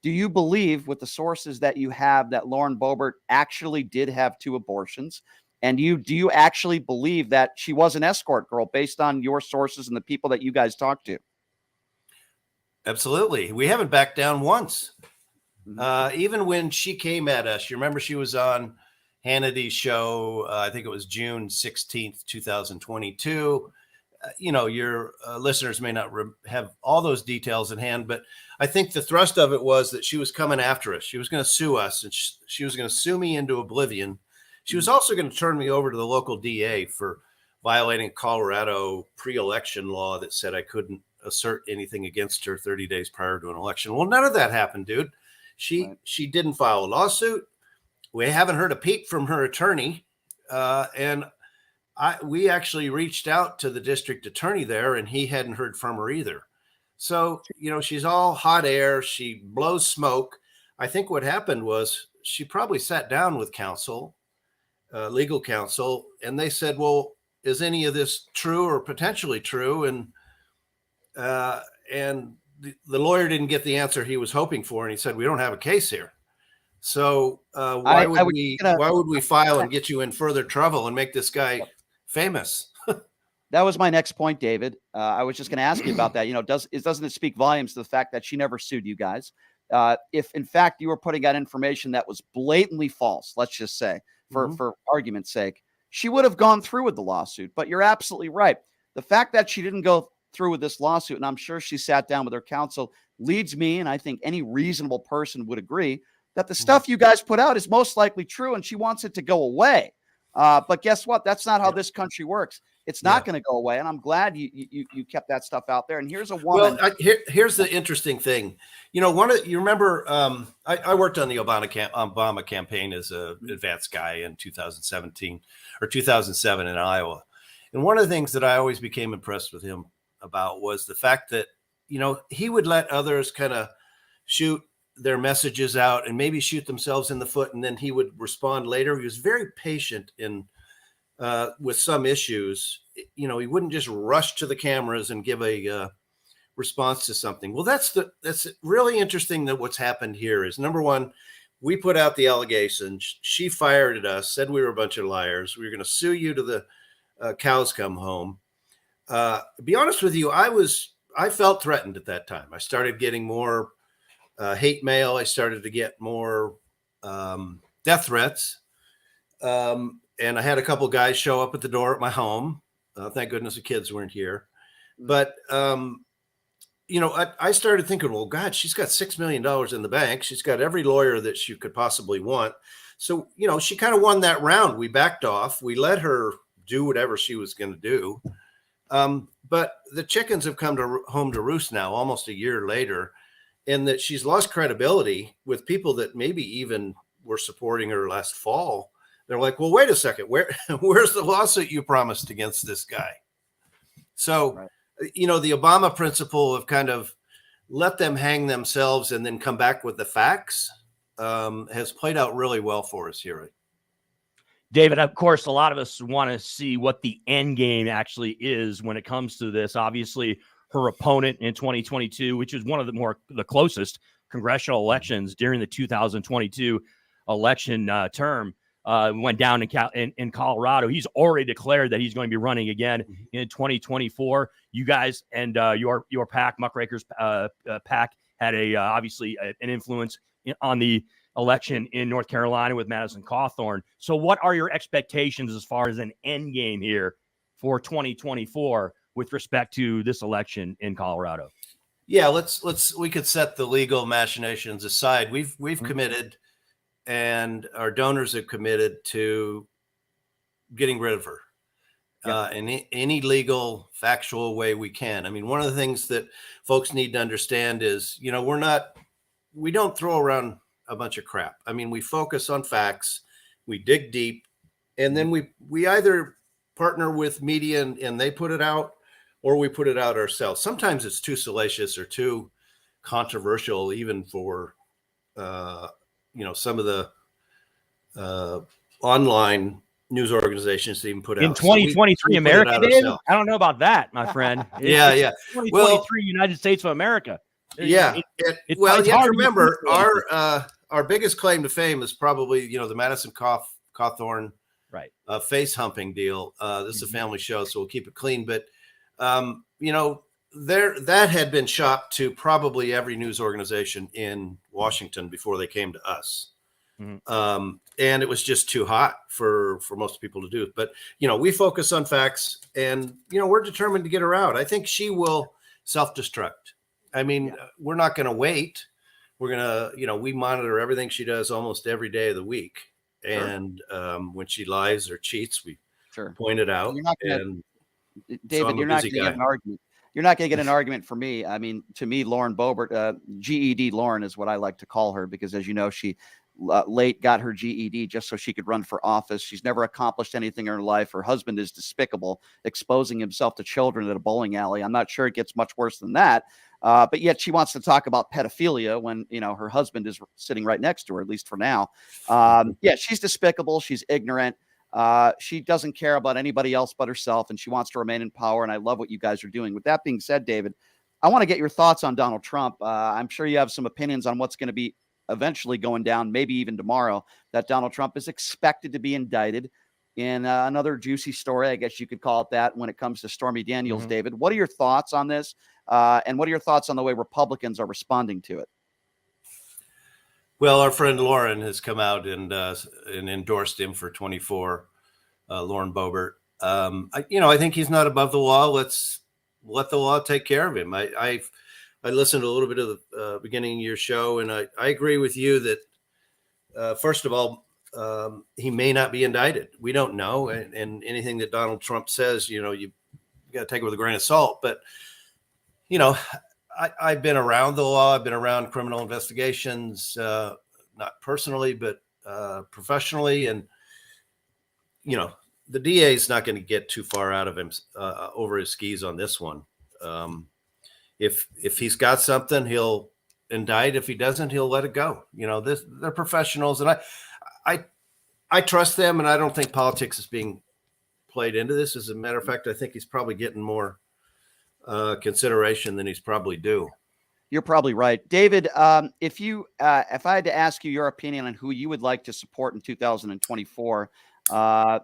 Do you believe, with the sources that you have, that Lauren Boebert actually did have 2 abortions? And do you actually believe that she was an escort girl based on your sources and the people that you guys talked to? Absolutely. We haven't backed down once. Even when she came at us, you remember she was on Hannity's show, I think it was June 16th, 2022. You know, your listeners may not have all those details in hand, but I think the thrust of it was that she was coming after us. She was going to sue us, and she was going to sue me into oblivion. She was also going to turn me over to the local DA for violating a Colorado pre-election law that said I couldn't assert anything against her 30 days prior to an election. Well, none of that happened, dude. She didn't file a lawsuit. We haven't heard a peep from her attorney. And we actually reached out to the district attorney there, and he hadn't heard from her either. So, you know, she's all hot air. She blows smoke. I think what happened was she probably sat down with counsel, legal counsel, and they said, well, is any of this true or potentially true? And the lawyer didn't get the answer he was hoping for. And he said, we don't have a case here. So why would we file and get you in further trouble and make this guy famous? That was my next point, David. I was just going to ask you about that. You know, doesn't it speak volumes to the fact that she never sued you guys? If in fact you were putting out information that was blatantly false, let's just say, for argument's sake, she would have gone through with the lawsuit. But you're absolutely right. The fact that she didn't go through with this lawsuit, and I'm sure she sat down with her counsel, leads me, and I think any reasonable person would agree, that the stuff you guys put out is most likely true, and she wants it to go away. But guess what? That's not how this country works. It's not going to go away, and I'm glad you kept that stuff out there. And here's a woman. Well, here's the interesting thing. You know, you remember I worked on the Obama campaign as a advanced guy in 2017 or 2007 in Iowa, and one of the things that I always became impressed with him about was the fact that, you know, he would let others kind of shoot their messages out and maybe shoot themselves in the foot, and then he would respond later. He was very patient with some issues. You know, he wouldn't just rush to the cameras and give a response to something. Well, that's really interesting that what's happened here is, number one, we put out the allegations. She fired at us, said we were a bunch of liars. We were going to sue you to the cows come home. To be honest with you, I felt threatened at that time. I started getting more hate mail. I started to get more death threats. And I had a couple guys show up at the door at my home. Thank goodness the kids weren't here. But, you know, I started thinking, well, God, she's got $6 million in the bank. She's got every lawyer that she could possibly want. So, you know, she kind of won that round. We backed off. We let her do whatever she was going to do. But the chickens have come home to roost now, almost a year later, and that she's lost credibility with people that maybe even were supporting her last fall. They're like, well, wait a second, where's the lawsuit you promised against this guy? So, you know, the Obama principle of kind of let them hang themselves and then come back with the facts has played out really well for us here. David, of course, a lot of us want to see what the end game actually is when it comes to this. Obviously, her opponent in 2022, which is one of the closest congressional elections during the 2022 election term, went down in Colorado. He's already declared that he's going to be running again in 2024. You guys and your PAC, Muckrakers PAC, had obviously an influence on the election in North Carolina with Madison Cawthorn. So what are your expectations as far as an end game here for 2024 with respect to this election in Colorado? Yeah, we could set the legal machinations aside. We've committed, and our donors have committed to getting rid of her in any legal, factual way we can. I mean, one of the things that folks need to understand is, we don't throw around a bunch of crap. I mean, we focus on facts, we dig deep, and then we either partner with media and they put it out, or we put it out ourselves. Sometimes it's too salacious or too controversial, even for some of the online news organizations to even put out. In 2023 America, Dave? I don't know about that, my friend. Yeah. 2023 United States of America. Yeah. You have to remember, our biggest claim to fame is probably, the Madison Cawthorn face humping deal. This is a family show, so we'll keep it clean. But, that had been shopped to probably every news organization in Washington before they came to us. And it was just too hot for most people to do. But, we focus on facts, and, we're determined to get her out. I think she will self-destruct. I mean, we're not going to wait. We're going to, we monitor everything she does almost every day of the week. And when she lies or cheats, we point it out. David, you're not going to get an argument. You're not going to get an argument for me. I mean, to me, Lauren Boebert, GED Lauren is what I like to call her, because as you know, she late got her GED just so she could run for office. She's never accomplished anything in her life. Her husband is despicable, exposing himself to children at a bowling alley. I'm not sure it gets much worse than that. But yet she wants to talk about pedophilia when, her husband is sitting right next to her, at least for now. She's despicable. She's ignorant. She doesn't care about anybody else but herself, and she wants to remain in power. And I love what you guys are doing. With that being said, David, I want to get your thoughts on Donald Trump. I'm sure you have some opinions on what's going to be eventually going down, maybe even tomorrow, that Donald Trump is expected to be indicted in another juicy story, I guess you could call it that, when it comes to Stormy Daniels. David, what are your thoughts on this? And what are your thoughts on the way Republicans are responding to it? Well, our friend Lauren has come out and endorsed him for 24, Lauren Boebert. I think he's not above the law. Let's let the law take care of him. I listened to a little bit of the beginning of your show, and I agree with you that, first of all, he may not be indicted. We don't know. And anything that Donald Trump says, you got to take it with a grain of salt. But, I've been around the law. I've been around criminal investigations, not personally, but professionally. And, the DA is not going to get too far out of him over his skis on this one. If he's got something, he'll indict. If he doesn't, he'll let it go. They're professionals, and I trust them, and I don't think politics is being played into this. As a matter of fact, I think he's probably getting more consideration than he's probably due. You're probably right, David. If I had to ask you your opinion on who you would like to support in 2024, I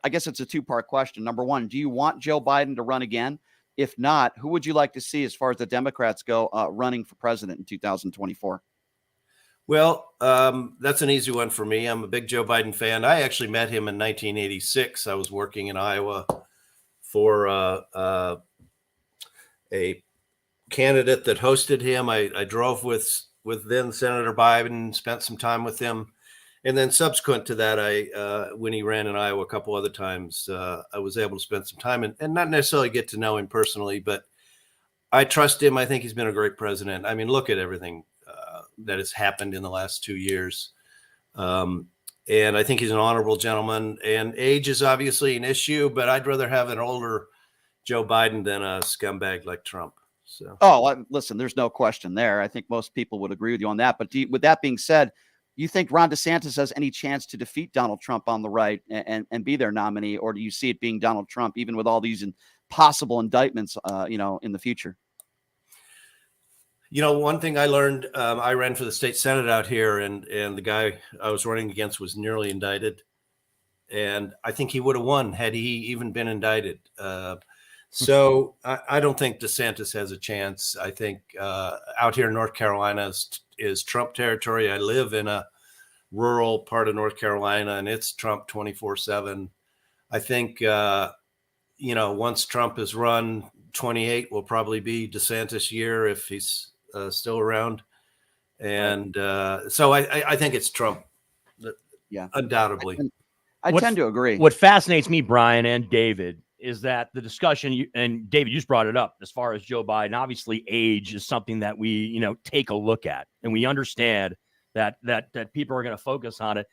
guess it's a two-part question. Number one, do you want Joe Biden to run again? If not, who would you like to see as far as the Democrats go running for president in 2024? Well, that's an easy one for me. I'm a big Joe Biden fan. I actually met him in 1986. I was working in Iowa for a candidate that hosted him. I drove with then Senator Biden, spent some time with him. And then subsequent to that, when he ran in Iowa a couple other times, I was able to spend some time and not necessarily get to know him personally, but I trust him. I think he's been a great president. I mean, look at everything that has happened in the last 2 years. And I think he's an honorable gentleman, and age is obviously an issue, but I'd rather have an older Joe Biden than a scumbag like Trump. So, listen, there's no question there. I think most people would agree with you on that. But with that being said, you think Ron DeSantis has any chance to defeat Donald Trump on the right and be their nominee, or do you see it being Donald Trump, even with all these possible indictments, in the future? One thing I learned, I ran for the state Senate out here, and the guy I was running against was nearly indicted. And I think he would have won had he even been indicted. So I don't think DeSantis has a chance. I think out here in North Carolina is Trump territory. I live in a rural part of North Carolina, and it's Trump 24/7. I think, once Trump is run, 28 will probably be DeSantis' year if he's still around. And so I think it's Trump. Yeah, undoubtedly. I tend to agree. What fascinates me, Brian and David, is that the discussion, and David, you just brought it up, as far as Joe Biden, obviously age is something that we, take a look at, and we understand that people are going to focus on it.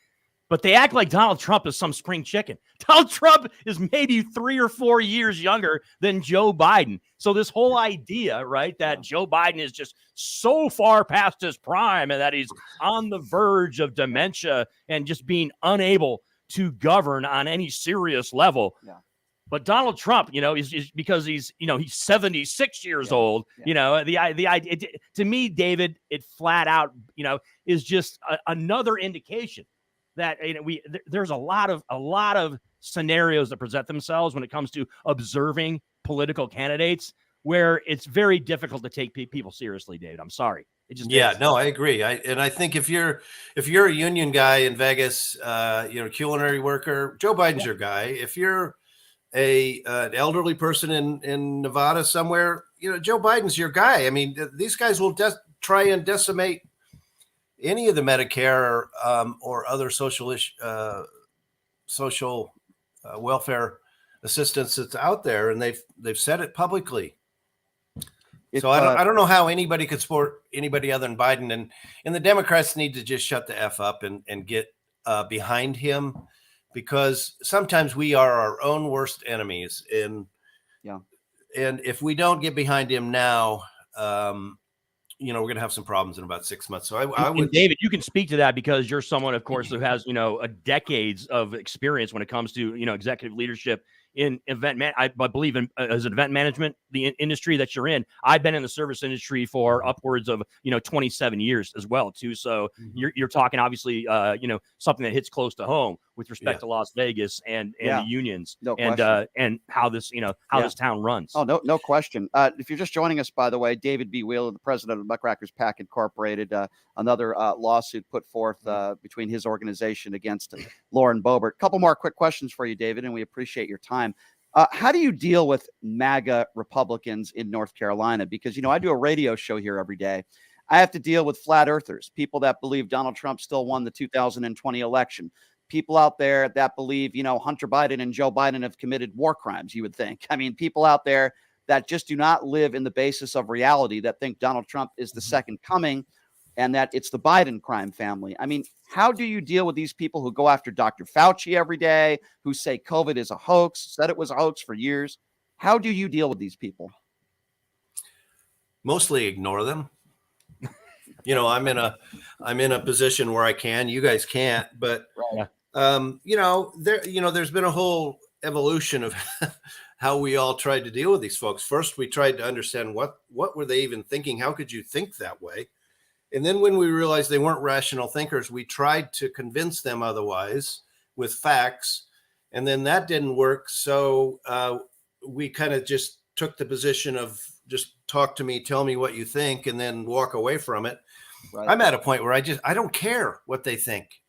But they act like Donald Trump is some spring chicken. Donald Trump is maybe 3 or 4 years younger than Joe Biden. So this whole idea, right, that Joe Biden is just so far past his prime and that he's on the verge of dementia and just being unable to govern on any serious level. Yeah. But Donald Trump, is because he's 76 years old. Yeah. The idea, to me, David, it flat out, is just another indication that there's a lot of scenarios that present themselves when it comes to observing political candidates where it's very difficult to take people seriously, David. I'm sorry. It just is. No, I agree. I think if you're a union guy in Vegas, culinary worker, Joe Biden's your guy. If you're an elderly person in Nevada somewhere, Joe Biden's your guy. I mean, these guys will try and decimate any of the Medicare or other social welfare assistance that's out there, and they've said it publicly. So I don't know how anybody could support anybody other than Biden, and the Democrats need to just shut the F up and get behind him, because sometimes we are our own worst enemies. And if we don't get behind him now, we're going to have some problems in about 6 months. So I would, David, you can speak to that because you're someone, of course, who has, a decades of experience when it comes to, executive leadership in I believe in as an event management, the industry that you're in. I've been in the service industry for upwards of, 27 years as well, too. So you're talking, obviously, something that hits close to home with respect to Las Vegas and the unions and how this, this town runs. Oh, no question. If you're just joining us, by the way, David B. Wheeler, the president of Muckrackers PAC Incorporated, another lawsuit put forth between his organization against Lauren Boebert. A couple more quick questions for you, David, and we appreciate your time. How do you deal with MAGA Republicans in North Carolina? Because, I do a radio show here every day. I have to deal with flat earthers, people that believe Donald Trump still won the 2020 election. People out there that believe, Hunter Biden and Joe Biden have committed war crimes, you would think. I mean, people out there that just do not live in the basis of reality, that think Donald Trump is the second coming and that it's the Biden crime family. I mean, how do you deal with these people who go after Dr. Fauci every day, who say COVID is a hoax, said it was a hoax for years? How do you deal with these people? mostly ignore them. I'm in a position where I can. You guys can't, but there's been a whole evolution of how we all tried to deal with these folks. First, we tried to understand what were they even thinking? How could you think that way? And then when we realized they weren't rational thinkers, we tried to convince them otherwise with facts. And then that didn't work. So we kind of just took the position of just talk to me, tell me what you think, and then walk away from it. Right. I'm at a point where I don't care what they think.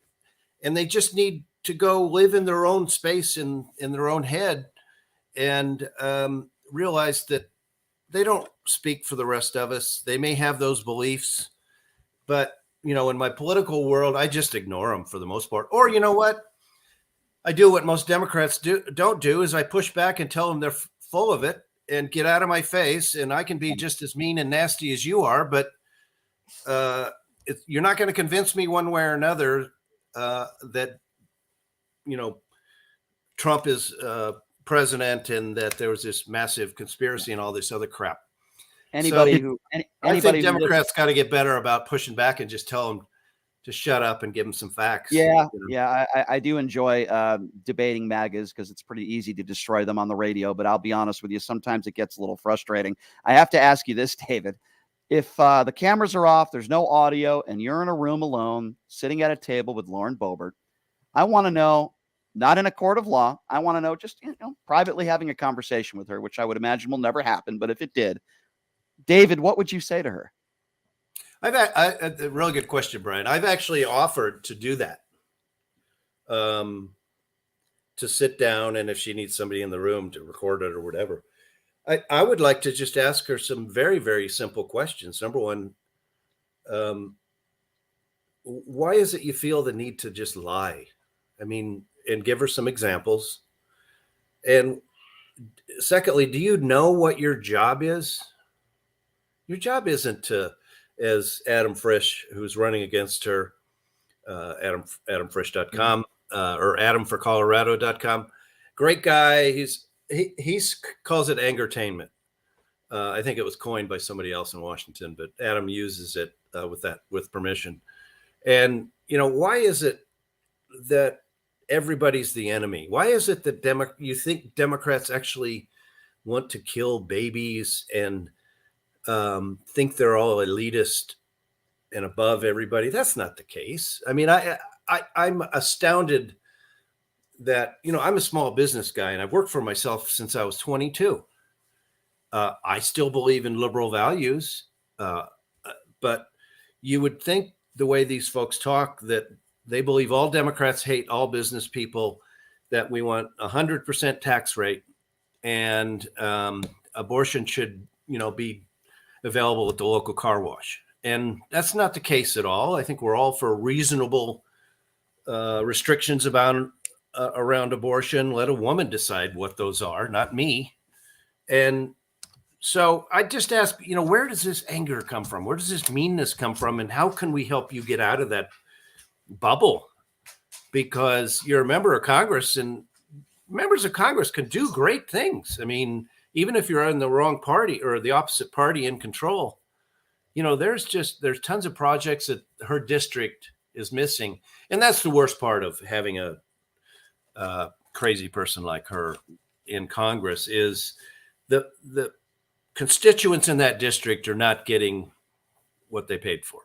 And they just need to go live in their own space in their own head and realize that they don't speak for the rest of us. They may have those beliefs, but in my political world, I just ignore them for the most part. Or you know what? I do what most Democrats don't do is I push back and tell them they're full of it and get out of my face. And I can be just as mean and nasty as you are, but you're not going to convince me one way or another that Trump is president and that there was this massive conspiracy and all this other crap. I think Democrats got to get better about pushing back and just tell them to shut up and give them some facts. Yeah, you know? yeah, I do enjoy debating MAGAs because it's pretty easy to destroy them on the radio. But I'll be honest with you, sometimes it gets a little frustrating. I have to ask you this, David. If the cameras are off, there's no audio, and you're in a room alone, sitting at a table with Lauren Boebert, I want to know, not in a court of law, I want to know just privately having a conversation with her, which I would imagine will never happen. But if it did, David, what would you say to her? A really good question, Brian. I've actually offered to do that, to sit down, and if she needs somebody in the room to record it or whatever. I would like to just ask her some very, very simple questions. Number one, why is it you feel the need to just lie? I mean, and give her some examples. And secondly, do you know what your job is? Your job isn't to, as Adam Frisch, who's running against her, adamfrisch.com, or adamforcolorado.com. Great guy. He calls it angertainment. I think it was coined by somebody else in Washington, but Adam uses it with permission. And, why is it that everybody's the enemy? Why is it that you think Democrats actually want to kill babies and think they're all elitist and above everybody? That's not the case. I mean, I'm astounded that, I'm a small business guy and I've worked for myself since I was 22. I still believe in liberal values, but you would think the way these folks talk that they believe all Democrats hate all business people, that we want 100% tax rate, and abortion should, be available at the local car wash. And that's not the case at all. I think we're all for reasonable restrictions around abortion. Let a woman decide what those are, not me. And so I just ask, where does this anger come from? Where does this meanness come from? And how can we help you get out of that bubble? Because you're a member of Congress, and members of Congress can do great things. I mean, even if you're in the wrong party or the opposite party in control, there's tons of projects that her district is missing. And that's the worst part of having a crazy person like her in Congress is the constituents in that district are not getting what they paid for.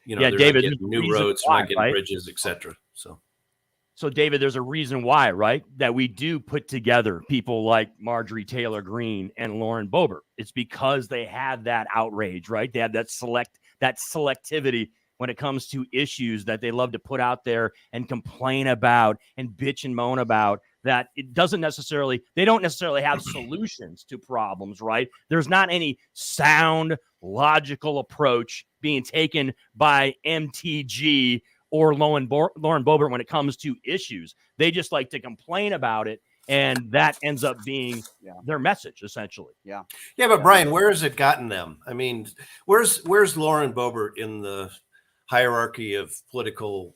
Yeah, they're David, not getting new roads, they're not getting bridges, etc. So, David, there's a reason why, right, that we do put together people like Marjorie Taylor Greene and Lauren Boebert. It's because they have that outrage, right? They have that selectivity when it comes to issues that they love to put out there and complain about and bitch and moan about, that they don't necessarily have solutions to problems, right? There's not any sound, logical approach being taken by MTG or Lauren Boebert when it comes to issues. They just like to complain about it, and that ends up being their message, essentially. Yeah, but Brian, where has it gotten them? I mean, where's Lauren Boebert in the hierarchy of political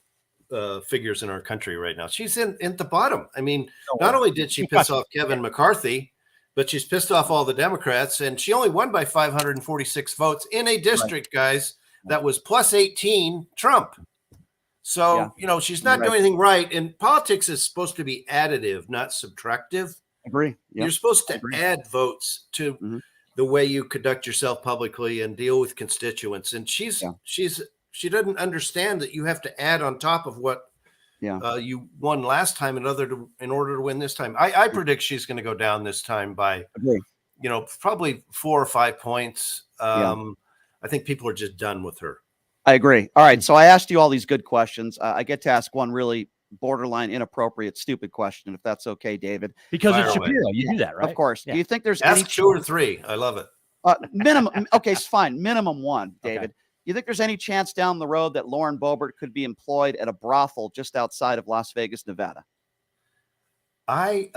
figures in our country right now? She's in the bottom. I mean, not only did she piss off Kevin McCarthy, but she's pissed off all the Democrats, and she only won by 546 votes in a district, guys, that was plus 18 Trump. So, she's not doing anything right. And politics is supposed to be additive, not subtractive. Agree. Yep. You're supposed to add votes to the way you conduct yourself publicly and deal with constituents. And she doesn't understand that you have to add on top of what you won last time in order to win this time. I predict she's going to go down this time by, probably 4 or 5 points. I think people are just done with her. I agree. All right. So I asked you all these good questions. I get to ask one really borderline inappropriate, stupid question, if that's okay, David. Because it's Shapiro. You do that, right? Of course. Yeah. Do you think there's ask 2 or 3? I love it. Minimum. Okay, it's fine. Minimum 1, David. Okay. You think there's any chance down the road that Lauren Boebert could be employed at a brothel just outside of Las Vegas, Nevada? I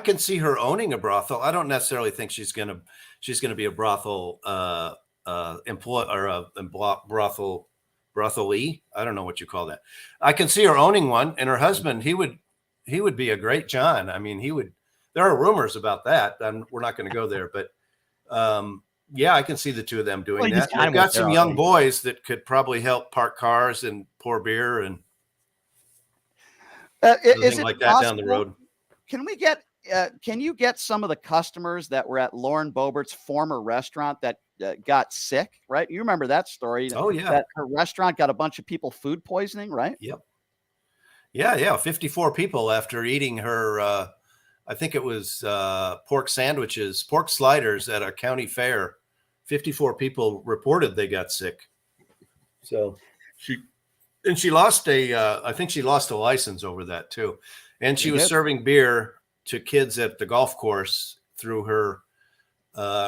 can see her owning a brothel. I don't necessarily think she's gonna be a brothel employee or a brothelee. I don't know what you call that. I can see her owning one, and her husband, he would be a great John. I mean, there are rumors about that, and we're not going to go there, but Yeah, I can see the two of them doing Well, that. They've got some young boys that could probably help park cars and pour beer and is things it like that down the possible? road. Can we get? Can you get some of the customers that were at Lauren Boebert's former restaurant that got sick? Right, you remember that story? Oh yeah, that her restaurant got a bunch of people food poisoning. Right. Yep. Yeah. 54 people after eating her. I think it was pork sliders at a county fair. 54 people reported they got sick. So she lost I think she lost a license over that too. And she was serving beer to kids at the golf course through her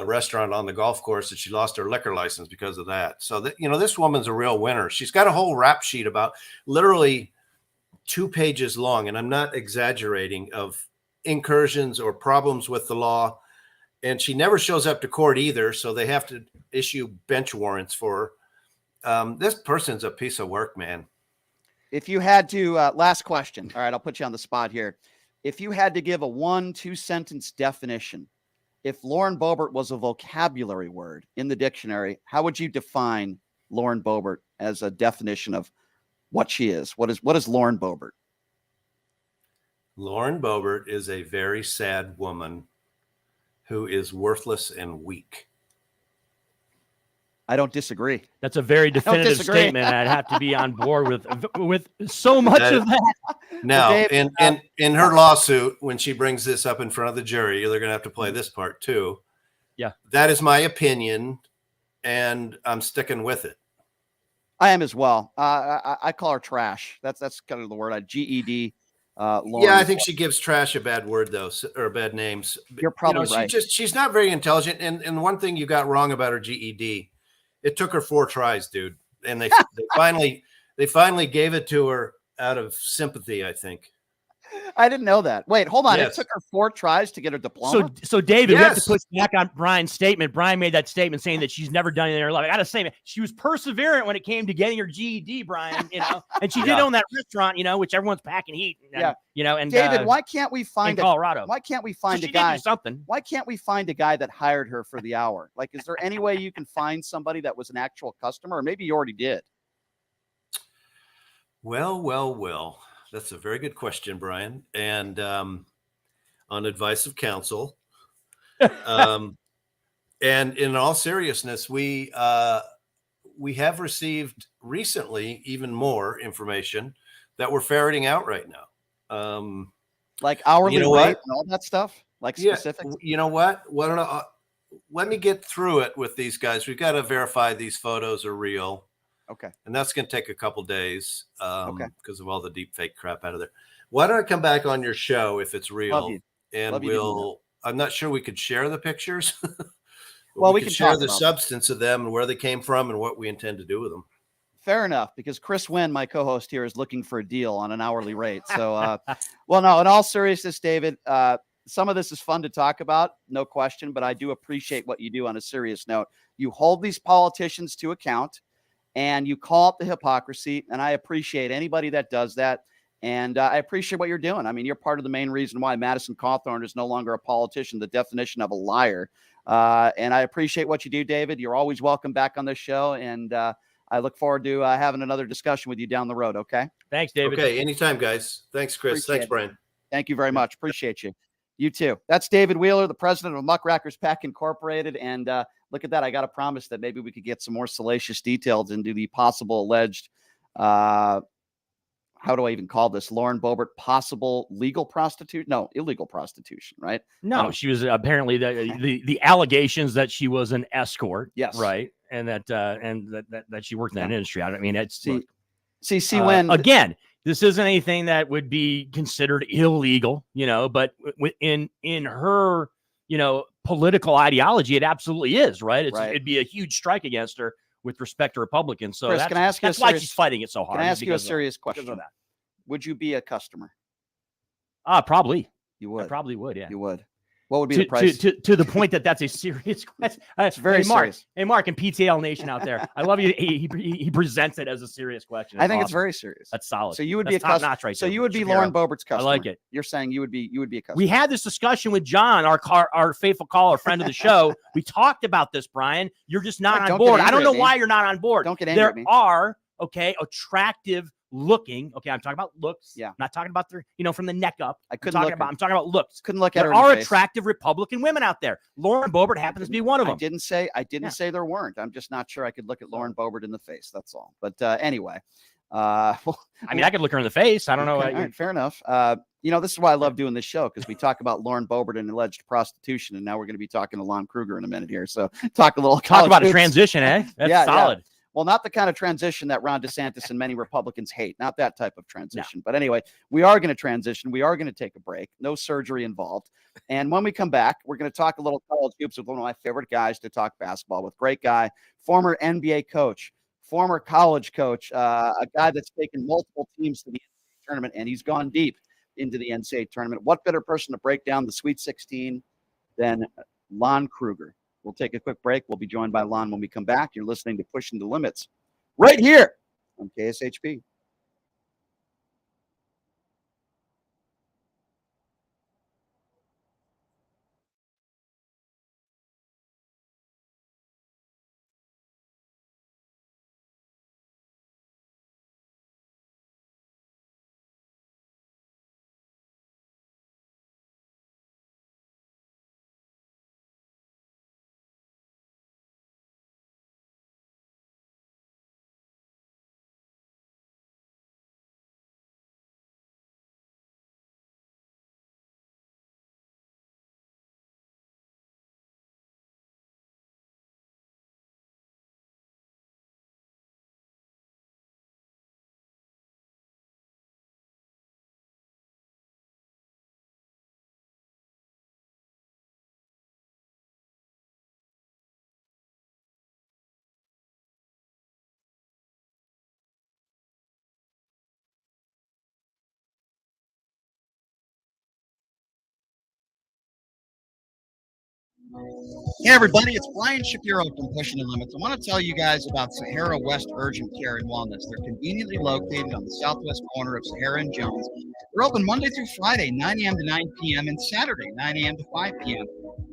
restaurant on the golf course, and she lost her liquor license because of that. So that, this woman's a real winner. She's got a whole rap sheet about literally 2 pages long, and I'm not exaggerating, of incursions or problems with the law. And she never shows up to court either, so they have to issue bench warrants for her. This person's a piece of work, man. If you had to, last question. All right, I'll put you on the spot here. If you had to give a 1-2 sentence definition, if Lauren Boebert was a vocabulary word in the dictionary, how would you define Lauren Boebert as a definition of what she is? What is Lauren Boebert? Lauren Boebert is a very sad woman who is worthless and weak. I don't disagree. That's a very definitive statement. I'd have to be on board with so much of that. Now, in her lawsuit, when she brings this up in front of the jury, they're going to have to play this part too. Yeah, that is my opinion, and I'm sticking with it. I am as well. I call her trash. That's kind of the word. GED. Yeah, I think she gives trash a bad word though, or bad names. You're probably right. She's not very intelligent. And one thing you got wrong about her GED, it took her 4 tries, dude. And they finally gave it to her out of sympathy, I think. I didn't know that. Wait, hold on. Yes. It took her 4 tries to get her diploma. So David, we have to push back on Brian's statement. Brian made that statement saying that she's never done it in her life. I got to say, she was perseverant when it came to getting her GED, Brian. And she did own that restaurant, which everyone's packing heat. And, and David, why can't we find Colorado? Why can't we find a guy? Why can't we find a guy that hired her for the hour? Like, is there any way you can find somebody that was an actual customer, or maybe you already did? Well. That's a very good question, Brian. And on advice of counsel, and in all seriousness, we have received recently even more information that we're ferreting out right now. Like hourly rate and all that stuff, like specifics. You know what? Let me get through it with these guys. We've got to verify these photos are real. Okay. And that's going to take a couple days because of all the deep fake crap out of there. Why don't I come back on your show if it's real? Love you. And I'm not sure we could share the pictures. Well, we can share the substance of them and where they came from and what we intend to do with them. Fair enough, because Chris Wynn, my co-host here, is looking for a deal on an hourly rate. So, well, no, in all seriousness, David, some of this is fun to talk about, no question, but I do appreciate what you do on a serious note. You hold these politicians to account, and you call out the hypocrisy, and I appreciate anybody that does that, and I appreciate what you're doing. I mean, you're part of the main reason why Madison Cawthorn is no longer a politician, the definition of a liar, and I appreciate what you do, David. You're always welcome back on this show, and I look forward to having another discussion with you down the road, okay? Thanks, David. Okay, anytime, guys. Thanks, Chris. Appreciate Thanks, Brian. Thank you very much. Appreciate you. You too. That's David Wheeler, the president of Muckrackers Pack Incorporated, and look at that. I got to promise that maybe we could get some more salacious details into the possible alleged, how do I even call this? Lauren Boebert, possible legal prostitute? No, illegal prostitution, right? No, she was apparently the allegations that she was an escort. Yes. Right. And that she worked in that industry. I mean, it's when again, this isn't anything that would be considered illegal, but in her, political ideology, it absolutely is, right? It'd be a huge strike against her with respect to Republicans. So Chris, that's why she's fighting it so hard. Can I ask you a serious question? Would you be a customer? Probably. You would. I probably would, yeah. You would. What would be the price? To the point that's a serious question. It's very serious. Hey, Mark, and PTL Nation out there, I love you. He presents it as a serious question. I think it's very serious. That's solid. So you would be a customer. notch right So there, you would be Shapiro. Lauren Boebert's customer. I like it. You're saying you would be a customer. We had this discussion with John, our faithful caller, friend of the show. We talked about this, Brian. You're just not on board. I don't know why you're not on board. Don't get angry at me. There are attractive looking. Okay, I'm talking about looks. Yeah. I'm not talking about their, from the neck up. I'm talking about looks. Couldn't look at her. There are attractive Republican women out there. Lauren Boebert happens to be one of them. I didn't say there weren't. I'm just not sure I could look at Lauren Boebert in the face. That's all. But anyway, I could look her in the face. I don't know. All right, fair enough. This is why I love doing this show, because we talk about Lauren Boebert and alleged prostitution, and now we're going to be talking to Lon Kruger in a minute here. So talk about a transition, eh? That's solid. Yeah. Well, not the kind of transition that Ron DeSantis and many Republicans hate. Not that type of transition. No. But anyway, we are going to transition. We are going to take a break. No surgery involved. And when we come back, we're going to talk a little college hoops with one of my favorite guys to talk basketball with. Great guy, former NBA coach, former college coach, a guy that's taken multiple teams to the NCAA tournament, and he's gone deep into the NCAA tournament. What better person to break down the Sweet 16 than Lon Kruger? We'll take a quick break. We'll be joined by Lon when we come back. You're listening to Pushing the Limits right here on KSHP. Hey everybody, it's Brian Shapiro from Pushing the Limits. I want to tell you guys about Sahara West Urgent Care and Wellness. They're conveniently located on the southwest corner of Sahara and Jones. They're open Monday through Friday, 9 a.m. to 9 p.m. and Saturday, 9 a.m. to 5 p.m.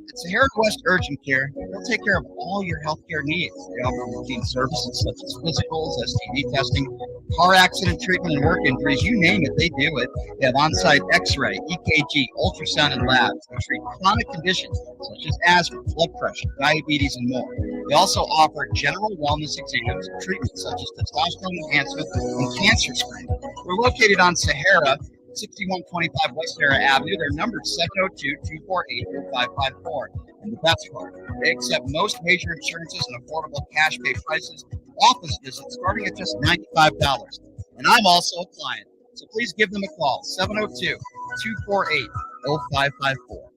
At Sahara West Urgent Care, they'll take care of all your healthcare needs. They offer routine services such as physicals, STD testing, car accident treatment and work injuries, you name it, they do it. They have on-site x-ray, EKG, ultrasound, and labs. They treat chronic conditions such as asthma, blood pressure, diabetes, and more. They also offer general wellness exams, treatments such as testosterone enhancement and cancer screening. We're located on Sahara, 6125 West Sahara Avenue. Their number is 702-248-0554. And the best part, they accept most major insurances and affordable cash pay prices. Office visits starting at just $95. And I'm also a client. So please give them a call, 702-248-0554.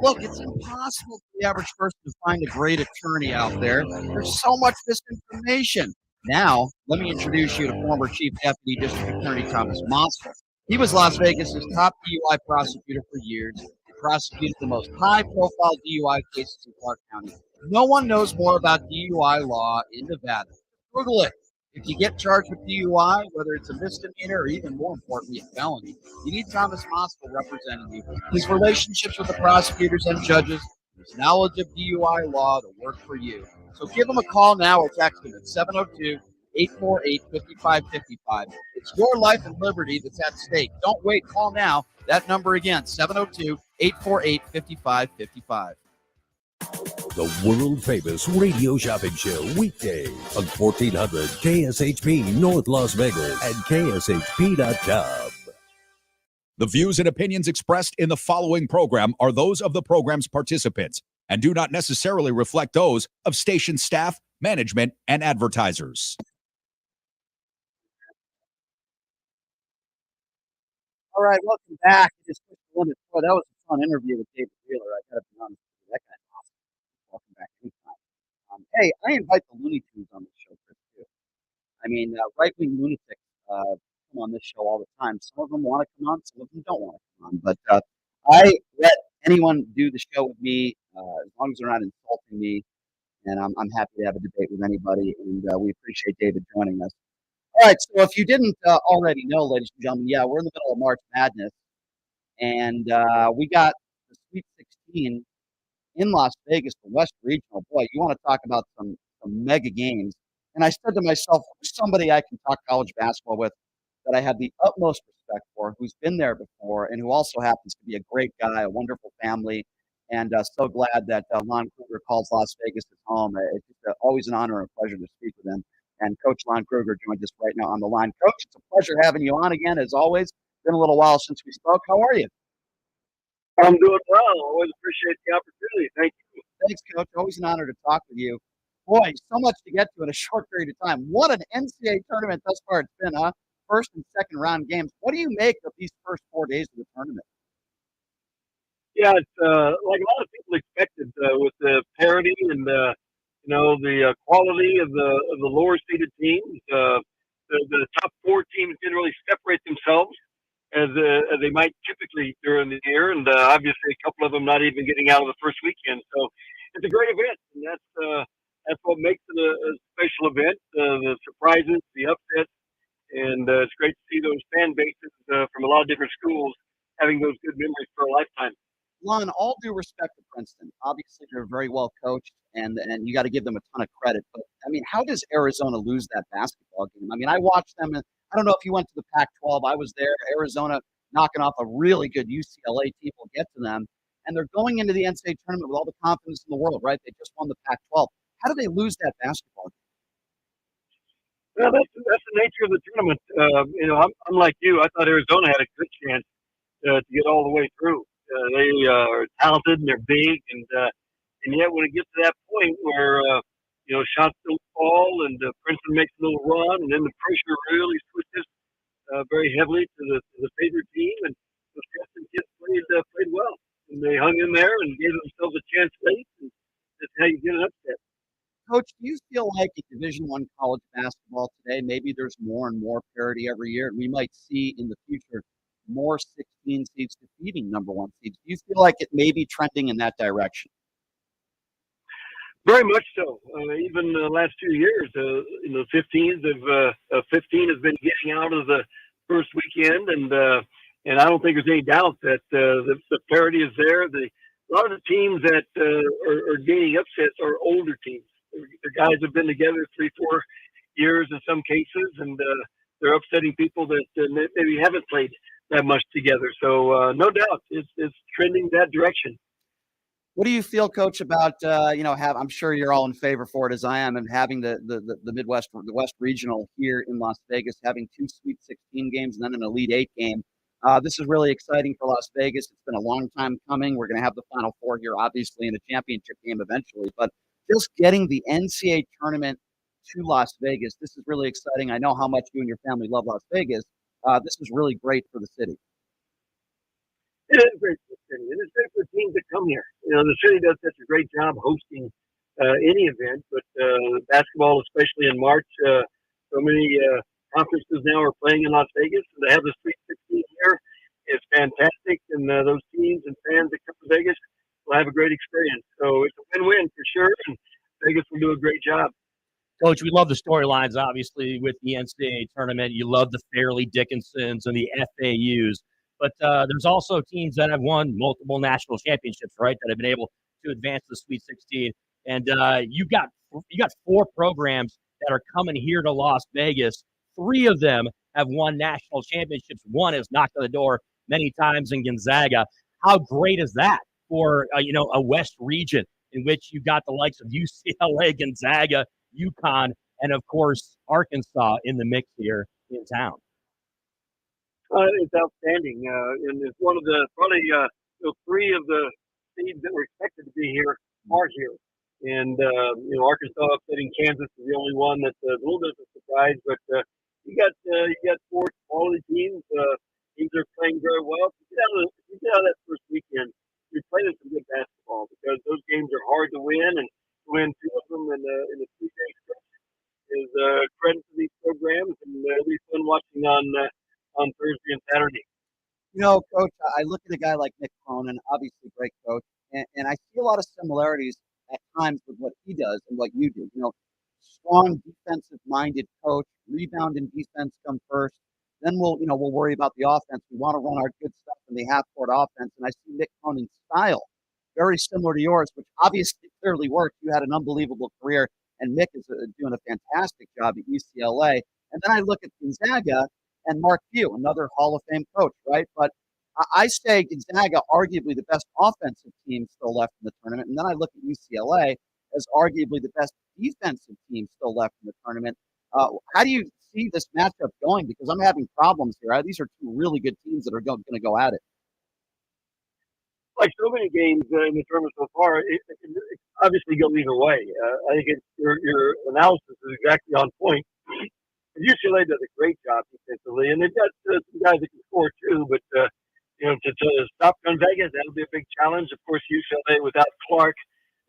Look, it's impossible for the average person to find a great attorney out there. There's so much misinformation. Now, let me introduce you to former Chief Deputy District Attorney Thomas Moscow. He was Las Vegas's top DUI prosecutor for years. He prosecuted the most high-profile DUI cases in Clark County. No one knows more about DUI law in Nevada. Google it. If you get charged with DUI, whether it's a misdemeanor or even more importantly, a felony, you need Thomas Moscow representing you. His relationships with the prosecutors and judges, his knowledge of DUI law to work for you. So give him a call now or text him at 702-848-5555. It's your life and liberty that's at stake. Don't wait. Call now. That number again, 702-848-5555. The world-famous radio shopping show, weekdays on 1400 KSHP North Las Vegas and KSHP.com. The views and opinions expressed in the following program are those of the program's participants and do not necessarily reflect those of station staff, management, and advertisers. All right, welcome back. Boy, that was a fun interview with David Wheeler. I got to be honest with you. That guy's awesome. Welcome back anytime. Hey, I invite the Looney Tunes on the show, Chris, too. I mean, right-wing lunatics come on on this show all the time. Some of them want to come on, some of them don't want to come on. But I let anyone do the show with me as long as they're not insulting me. And I'm happy to have a debate with anybody. And we appreciate David joining us. All right. So if you didn't already know, ladies and gentlemen, yeah, we're in the middle of March Madness. And we got the Sweet 16 in Las Vegas, the West Regional. Boy, you want to talk about some mega games. And I said to myself, who's somebody I can talk college basketball with that I have the utmost respect for, who's been there before, and who also happens to be a great guy, a wonderful family, and so glad that Lon Kruger calls Las Vegas his home. It's just, always an honor and a pleasure to speak with him. And Coach Lon Kruger joins us right now on the line. Coach, it's a pleasure having you on again, as always. Been a little while since we spoke. How are you? I'm doing well. Always appreciate the opportunity. Thank you. Thanks, Coach. Always an honor to talk with you. Boy, so much to get to in a short period of time. What an NCAA tournament thus far it's been, huh? First and second round games. What do you make of these first 4 days of the tournament? Yeah, it's like a lot of people expected with the parity and the quality of the lower seeded teams. The top 4 teams didn't really separate themselves as they might typically during the year, and obviously a couple of them not even getting out of the first weekend. So it's a great event, and that's what makes it a special event. The surprises, the upsets, and it's great to see those fan bases from a lot of different schools having those good memories for a lifetime. Lon, all due respect to Princeton, obviously they're very well coached, and you got to give them a ton of credit. But I mean, how does Arizona lose that basketball game? I mean, I watched them, and I don't know if you went to the Pac-12. I was there. Arizona knocking off a really good UCLA team. Will get to them, and they're going into the NCAA tournament with all the confidence in the world, right? They just won the Pac-12. How do they lose that basketball game? Well, that's the nature of the tournament. I'm like you. I thought Arizona had a good chance to get all the way through. They are talented and they're big, and yet when it gets to that point where shots don't fall and Princeton makes a little run, and then the pressure really switches very heavily to the favorite team, and the Princeton kids played well, and they hung in there and gave themselves a chance late, and that's how you get an upset. Coach, do you feel like in Division I college basketball today, maybe there's more and more parity every year, and we might see in the future more 16 seeds defeating number 1 seeds? Do you feel like it may be trending in that direction? Very much so. Even the last 2 years, 15 has been getting out of the first weekend, and I don't think there's any doubt that the parity is there. A lot of the teams that are gaining upsets are older teams. The guys have been together 3-4 years in some cases, and they're upsetting people that maybe haven't played that much together. So no doubt, it's trending that direction. What do you feel, Coach, about I'm sure you're all in favor for it as I am, and having the Midwest, the West Regional here in Las Vegas, having 2 Sweet 16 games and then an Elite 8 game. This is really exciting for Las Vegas. It's been a long time coming. We're going to have the Final Four here, obviously, in a championship game eventually. But just getting the NCAA tournament to Las Vegas, this is really exciting. I know how much you and your family love Las Vegas. This is really great for the city. It is great for the city, and it's great for the teams that come here. The city does such a great job hosting any event, but basketball, especially in March, so many conferences now are playing in Las Vegas, and to have the Sweet 16 here is fantastic, and those teams and fans that come to Vegas will have a great experience. So it's a win-win for sure, and Vegas will do a great job. Coach, we love the storylines, obviously, with the NCAA tournament. You love the Fairleigh Dickinsons and the FAUs. But there's also teams that have won multiple national championships, right, that have been able to advance to the Sweet 16. And you got 4 programs that are coming here to Las Vegas. 3 of them have won national championships. 1 has knocked on the door many times in Gonzaga. How great is that for a West region in which you got the likes of UCLA, Gonzaga, UConn, and of course Arkansas in the mix here in town? It's outstanding, and it's one of the probably 3 of the seeds that were expected to be here are here. And Arkansas upsetting Kansas is the only one that's a little bit of a surprise. But you got 4 quality teams. Teams are playing very well. If you get out of that first weekend, you're playing some good basketball because those games are hard to win, and to win 2 of them in a 3-day stretch is credit to these programs, and it'll be fun watching on Coach, I look at a guy like Nick Cronin, obviously great coach, and I see a lot of similarities at times with what he does and what you do. Strong defensive-minded coach, rebound and defense come first. Then we'll worry about the offense. We want to run our good stuff in the half-court offense, and I see Nick Cronin's style very similar to yours, which obviously clearly worked. You had an unbelievable career, and Nick is doing a fantastic job at UCLA. And then I look at Gonzaga and Mark Few, another Hall of Fame coach, right? But I say Gonzaga, arguably the best offensive team still left in the tournament. And then I look at UCLA as arguably the best defensive team still left in the tournament. How do you see this matchup going? Because I'm having problems here. These are two really good teams that are going to go at it. Like so many games in the tournament so far, it can obviously go either way. I think your analysis is exactly on point. UCLA does a great job defensively, and they've got some guys that can score too. But to stop Gonzaga, that'll be a big challenge. Of course, UCLA without Clark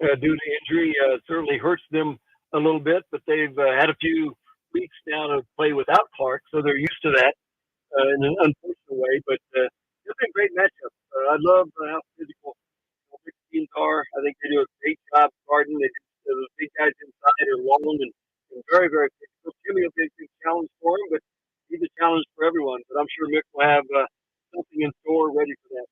due to injury certainly hurts them a little bit. But they've had a few weeks now to play without Clark, so they're used to that in an unfortunate way. But it'll be a great matchup. I love how physical big teams are. I think they do a great job guarding. The big guys inside are long and very, very physical. Jimmy will be a big challenge for him, but he's a challenge for everyone. But I'm sure Mick will have something in store ready for that.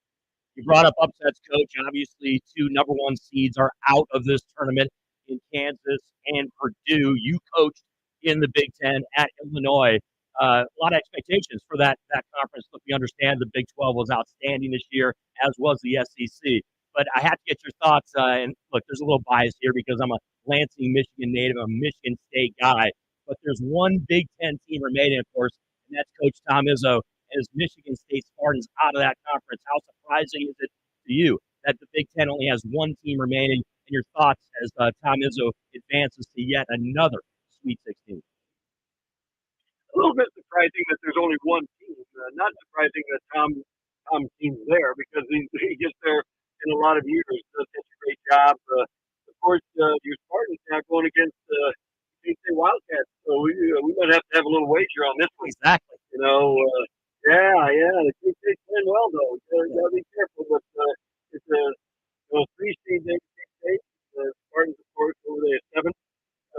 You brought up upsets, Coach. Obviously, 2 number 1 seeds are out of this tournament in Kansas and Purdue. You coached in the Big Ten at Illinois. A lot of expectations for that conference. Look, we understand the Big 12 was outstanding this year, as was the SEC. But I have to get your thoughts. And look, there's a little bias here because I'm a Lansing, Michigan native, a Michigan State guy. But there's one Big Ten team remaining, of course, and that's Coach Tom Izzo and his Michigan State Spartans out of that conference. How surprising is it to you that the Big Ten only has one team remaining? And your thoughts as Tom Izzo advances to yet another Sweet 16? A little bit surprising that there's only one team. Not surprising that Tom's team's there because he gets there in a lot of years. Does such a great job. Of course, your Spartans now going against State Wildcats, so we might have to have a little wager on this one. Exactly. Yeah. The State's playing well though. Gotta be careful, but it's a 3-seed State. The Spartans, of course, over there at 7.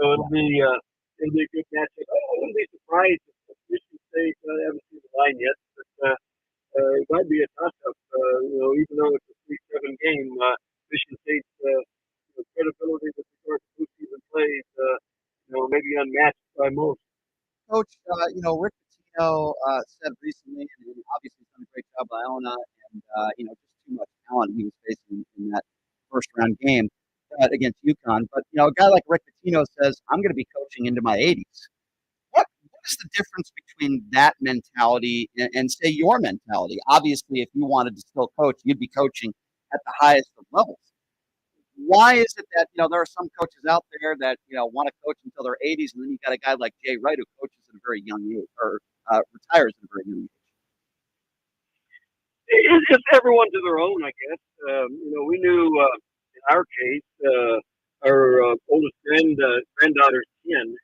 So it'll be a good matchup. I wouldn't be surprised if Michigan State, I haven't seen the line yet, but it might be a toss-up. Even though it's a 3-7 game, Michigan State's credibility with regard to postseason plays, maybe unmatched by most. Coach, Rick Pitino said recently, and obviously he's done a great job by Iona, and just too much talent he was facing in that first-round game against UConn. But a guy like Rick Pitino says, "I'm going to be coaching into my 80s." What is the difference between that mentality and say your mentality? Obviously, if you wanted to still coach, you'd be coaching at the highest of levels. Why is it that there are some coaches out there that want to coach until their 80s, and then you got a guy like Jay Wright who coaches at a very young age or retires at a very young age? It's everyone to their own, I guess. We knew in our case, our oldest granddaughter's 10, and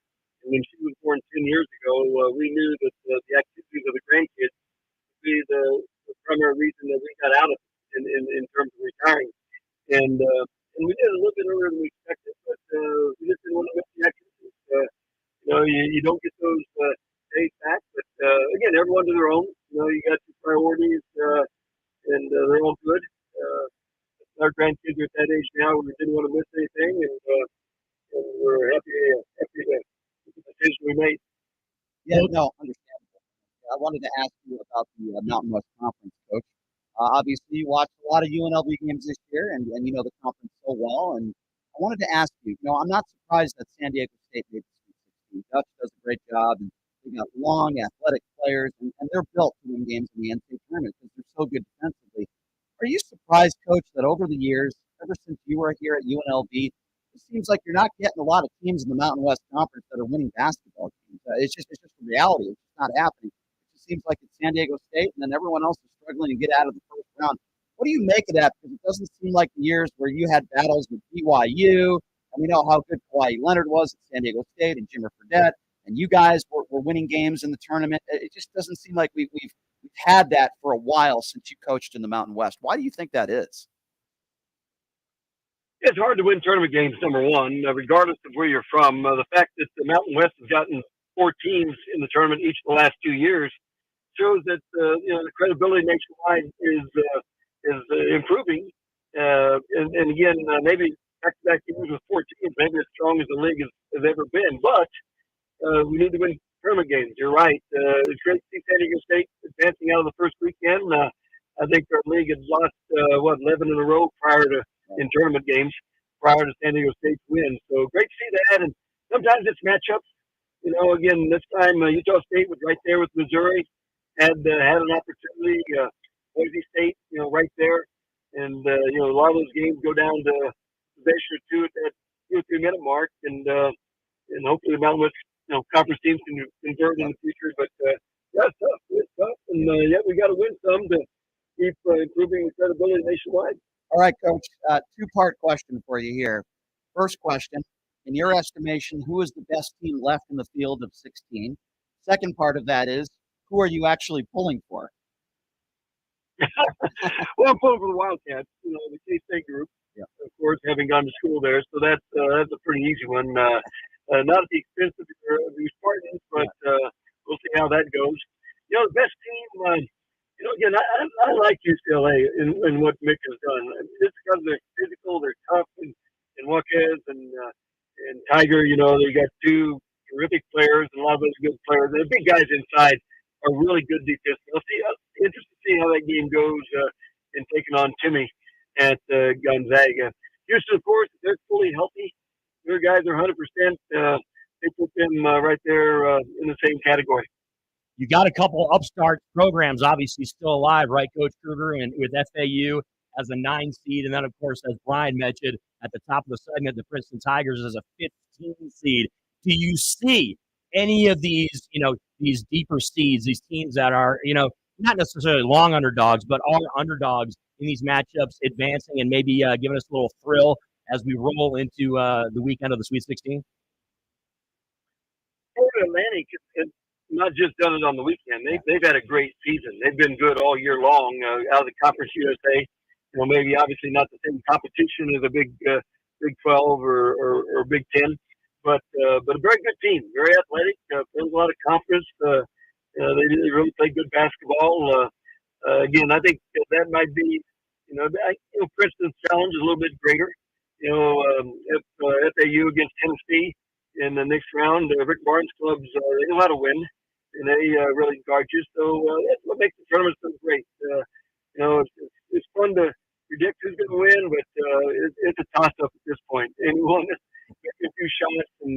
when she was born 10 years ago, we knew that the activities of the grandkids would be the primary reason that we got out of it in terms of retiring. And we did a little bit earlier than we expected, but we just didn't want to miss the activities. You don't get those days back, but again, everyone to their own. You got your priorities, and they're all good. Our grandkids are at that age now where we didn't want to miss anything, and we're happy with the decision we made. Yeah, no, understandable. I wanted to ask you about the Mountain West Conference, Coach. Obviously, you watched a lot of UNLV games this year, and you know the conference so well. And I wanted to ask you, I'm not surprised that San Diego State made the Sweet 16. Dutch does a great job, and they got long, athletic players, and they're built to win games in the NCAA tournament because they're so good defensively. Are you surprised, Coach, that over the years, ever since you were here at UNLV, it seems like you're not getting a lot of teams in the Mountain West Conference that are winning basketball games? It's just a reality. It's just not happening. It just seems like it's San Diego State, and then everyone else is struggling to get out of the first round. What do you make of that? Because it doesn't seem like the years where you had battles with BYU, and we know how good Kawhi Leonard was at San Diego State and Jimmer Fredette, and you guys were winning games in the tournament. It just doesn't seem like we've We've had that for a while since you coached in the Mountain West. Why do you think that is? It's hard to win tournament games, number one, regardless of where you're from. The fact that the Mountain West has gotten 4 teams in the tournament each of the last 2 years shows that the credibility nationwide is improving. And again, maybe back-to-back years with 4 teams, maybe as strong as the league has ever been. But we need to win tournament games. You're right. It's great to see San Diego State advancing out of the first weekend. I think our league had lost 11 in a row in tournament games prior to San Diego State's win. So great to see that. And sometimes it's matchups. Again, this time Utah State was right there with Missouri, had an opportunity. Boise State, right there, and a lot of those games go down to a possession or two at that 2 or 3 minute mark, and hopefully the Mountain West conference teams can convert in the future. But that's tough. It's tough, and yet we got to win some to keep improving credibility nationwide. All right, Coach. 2-part question for you here. First question. In your estimation, who is the best team left in the field of 16? Second part of that is, who are you actually pulling for? Well, I'm pulling for the Wildcats, the K-State group, of course, having gone to school there. So that's a pretty easy one. Not at the expense of the Spartans, but we'll see how that goes. The best team, again, I like UCLA and what Mick has done. Just because they're physical, they're tough, and Waukes and Tiger, they got 2 terrific players and a lot of those good players. And the big guys inside are really good defense. I'm interested to see how that game goes in taking on Timmy at Gonzaga. Houston, of course, they're fully healthy. Their guys are 100%. They put them right there in the same category. You got a couple upstart programs, obviously still alive, right, Coach Kruger, and with FAU as a 9 seed, and then, of course, as Brian mentioned at the top of the segment, the Princeton Tigers as a 15 seed. Do you see any of these, these deeper seeds, these teams that are, not necessarily long underdogs, but are underdogs in these matchups advancing and maybe giving us a little thrill as we roll into the weekend of the Sweet 16? Florida Atlantic has not just done it on the weekend. They've had a great season. They've been good all year long out of the Conference USA. Maybe obviously not the same competition as a Big 12 or Big 10, but a very good team, very athletic, plays a lot of confidence. They really play good basketball. Again, I think that might be, Princeton's challenge is a little bit greater. If FAU against Tennessee in the next round, Rick Barnes' clubs, they know how to win, and they really guard you. So that's what makes the tournament so great. It's fun to predict who's going to win, but it's a toss-up at this point. Anyone gets a few shots and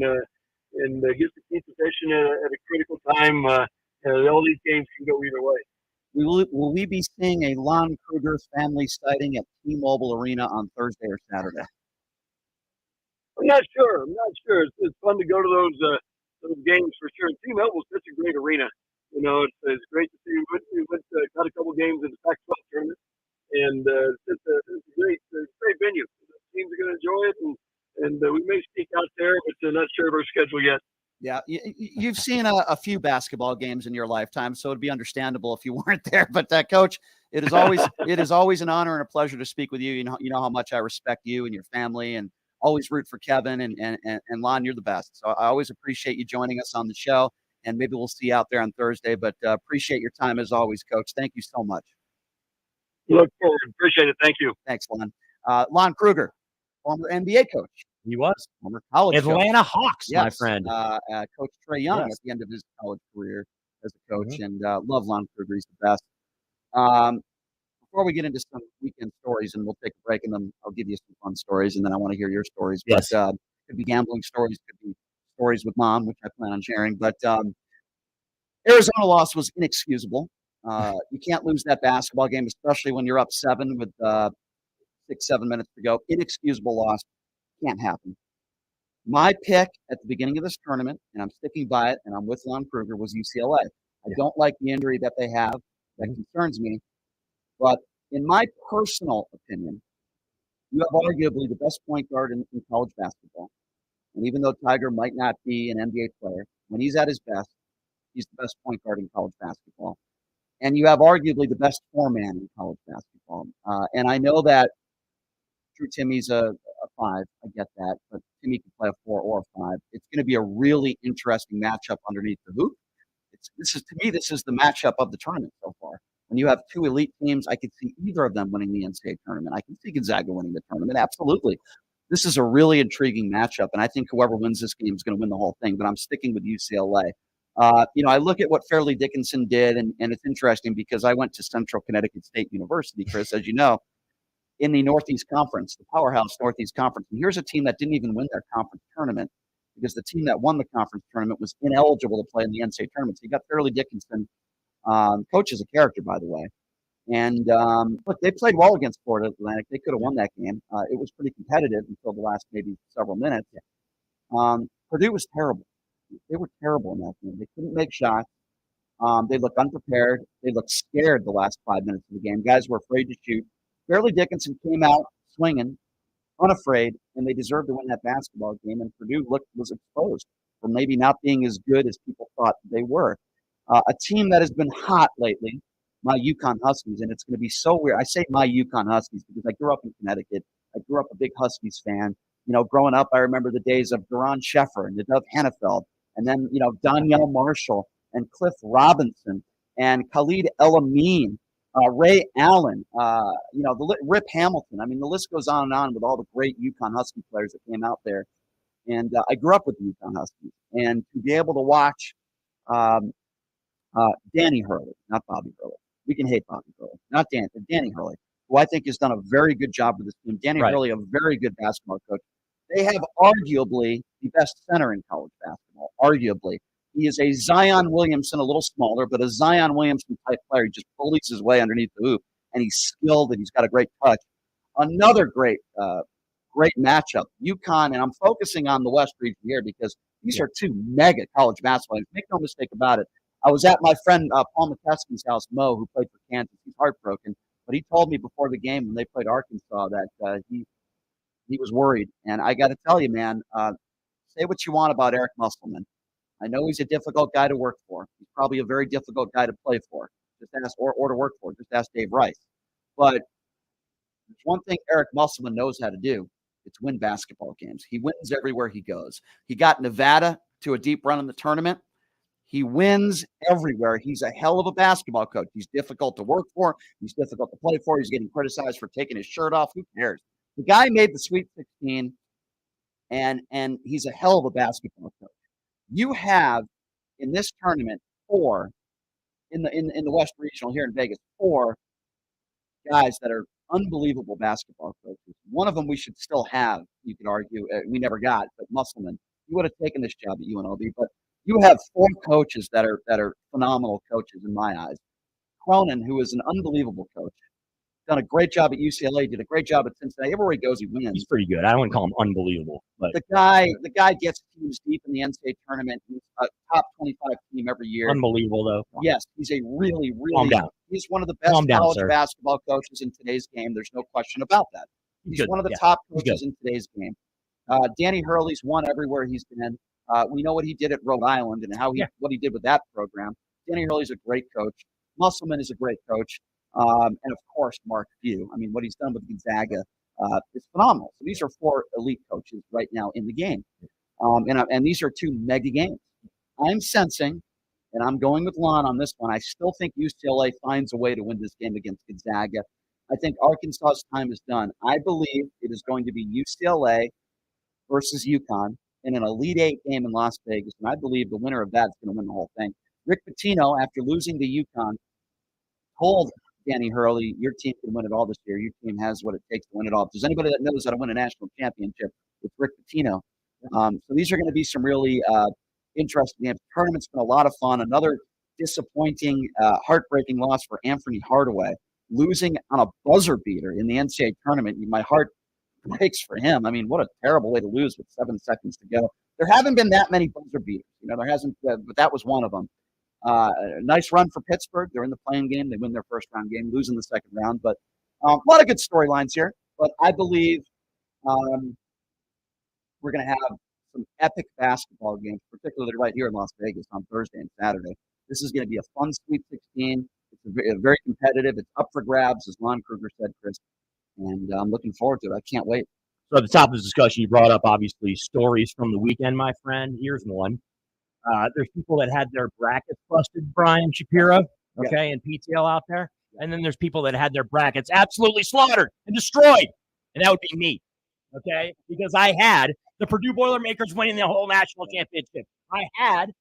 gets the key possession at a critical time, all these games can go either way. Will we be seeing a Lon Kruger family sighting at T-Mobile Arena on Thursday or Saturday? I'm not sure. It's fun to go to those games for sure. T-Mobile is such a great arena. It's great to see. We got a couple games in the Pac-12 tournament, and it's a great venue. The teams are going to enjoy it, and we may sneak out there, but not sure of our schedule yet. Yeah, you've seen a few basketball games in your lifetime, so it'd be understandable if you weren't there. But Coach, it is always an honor and a pleasure to speak with you. You know how much I respect you and your family, and always root for Kevin and Lon. You're the best. So I always appreciate you joining us on the show, and maybe we'll see you out there on Thursday. But appreciate your time as always, Coach. Thank you so much. Look forward. Appreciate it. Thank you. Thanks, Lon. Lon Kruger, former NBA coach. He was. Former college Atlanta coach. Hawks, yes. my friend. Coach Trae Young at the end of his college career as a coach, and love Lon Kruger. He's the best. Before we get into some weekend stories, and we'll take a break, and then I'll give you some fun stories, and then I want to hear your stories. Yes. But could be gambling stories, could be stories with Mom, which I plan on sharing. But Arizona loss was inexcusable. You can't lose that basketball game, especially when you're up 7 with 6-7 minutes to go. Inexcusable loss. Can't happen. My pick at the beginning of this tournament, and I'm sticking by it, and I'm with Lon Kruger, was UCLA. I don't like the injury that they have. That concerns me. But in my personal opinion, you have arguably the best point guard in college basketball. And even though Tiger might not be an NBA player, when he's at his best, he's the best point guard in college basketball. and you have arguably the best four-man in college basketball. And I know that Drew Timmy's a 5. I get that, but Timmy can play a 4 or a 5. It's going to be a really interesting matchup underneath the hoop. This is the matchup of the tournament so far. When you have two elite teams, I could see either of them winning the NCAA tournament. I can see Gonzaga winning the tournament. Absolutely. This is a really intriguing matchup, and I think whoever wins this game is going to win the whole thing, but I'm sticking with UCLA. I look at what Fairleigh Dickinson did, and it's interesting because I went to Central Connecticut State University, Chris, as you know, in the Northeast Conference, the powerhouse Northeast Conference. And here's a team that didn't even win their conference tournament because the team that won the conference tournament was ineligible to play in the NCAA tournament. So you got Fairleigh Dickinson, coach is a character, by the way. And look, they played well against Florida Atlantic. They could have won that game. It was pretty competitive until the last maybe several minutes. Purdue was terrible. They were terrible in that game. They couldn't make shots. They looked unprepared. They looked scared the last 5 minutes of the game. Guys were afraid to shoot. Fairleigh Dickinson came out swinging, unafraid, and they deserved to win that basketball game. And Purdue was exposed for maybe not being as good as people thought they were. A team that has been hot lately, my UConn Huskies, and it's going to be so weird. I say my UConn Huskies because I grew up in Connecticut. I grew up a big Huskies fan. Growing up, I remember the days of Duron Sheffer and Dov Hannafeld, and then, Donyell Marshall and Cliff Robinson and Khalid El-Amin, Ray Allen, Rip Hamilton. I mean, the list goes on and on with all the great UConn Husky players that came out there. And I grew up with the UConn Huskies. And to be able to watch Danny Hurley, not Bobby Hurley. We can hate Bobby Hurley, not Danny Hurley, who I think has done a very good job with this team. Danny Hurley, a very good basketball coach. They have arguably the best center in college basketball, arguably. He is a Zion Williamson, a little smaller, but a Zion Williamson type player. He just bullies his way underneath the hoop, and he's skilled, and he's got a great touch. Another great matchup, UConn, and I'm focusing on the West region here because these are two mega college basketball games. Make no mistake about it. I was at my friend Paul McKeskey's house, Mo, who played for Kansas. He's heartbroken, but he told me before the game when they played Arkansas that he was worried. And I got to tell you, man, say what you want about Eric Musselman. I know he's a difficult guy to work for. He's probably a very difficult guy to play for, just ask or to work for. Just ask Dave Rice. But there's one thing Eric Musselman knows how to do. It's win basketball games. He wins everywhere he goes. He got Nevada to a deep run in the tournament. He wins everywhere. He's a hell of a basketball coach. He's difficult to work for. He's difficult to play for. He's getting criticized for taking his shirt off. Who cares? The guy made the Sweet 16, and he's a hell of a basketball coach. You have in this tournament four in the West Regional here in Vegas, 4 guys that are unbelievable basketball coaches. One of them we should still have, you could argue. We never got, but Musselman. He would have taken this job at UNLV, but you have 4 coaches that are phenomenal coaches in my eyes. Cronin, who is an unbelievable coach, done a great job at UCLA, did a great job at Cincinnati. Everywhere he goes, he wins. He's pretty good. I wouldn't call him unbelievable, but the guy gets teams deep in the NCAA tournament. He's a top 25 team every year. Unbelievable, though. Yes, he's a really, Calm down. He's one of the best college basketball coaches in today's game. There's no question about that. He's one of the top coaches in today's game. Danny Hurley's won everywhere he's been. We know what he did at Rhode Island and what he did with that program. Danny Hurley's a great coach. Musselman is a great coach. And of course, Mark Few. I mean, what he's done with Gonzaga is phenomenal. So these are 4 elite coaches right now in the game. And these are 2 mega games. I'm sensing, and I'm going with Lon on this one, I still think UCLA finds a way to win this game against Gonzaga. I think Arkansas's time is done. I believe it is going to be UCLA versus UConn in an Elite 8 game in Las Vegas. And I believe the winner of that is going to win the whole thing. Rick Pitino, after losing to UConn, told Danny Hurley, your team can win it all this year. Your team has what it takes to win it all. If there's anybody that knows how to win a national championship, it's Rick Pitino. So these are going to be some really interesting games. The tournament's been a lot of fun. Another disappointing, heartbreaking loss for Anthony Hardaway, losing on a buzzer beater in the NCAA tournament. My heart breaks for him. I mean, what a terrible way to lose with 7 seconds to go. There haven't been that many buzzer beaters. There hasn't, but that was one of them. Nice run for Pittsburgh. They're in the playing game. They win their first round game, losing the second round. But a lot of good storylines here. But I believe we're going to have some epic basketball games, particularly right here in Las Vegas on Thursday and Saturday. This is going to be a fun Sweet 16. It's very competitive. It's up for grabs, as Lon Kruger said, Chris. And I'm looking forward to it. I can't wait. So at the top of this discussion, you brought up, obviously, stories from the weekend, my friend. Here's one. There's people that had their brackets busted, Brian Shapiro, okay, and PTL out there. And then there's people that had their brackets absolutely slaughtered and destroyed. And that would be me, okay, because I had the Purdue Boilermakers winning the whole national championship. I had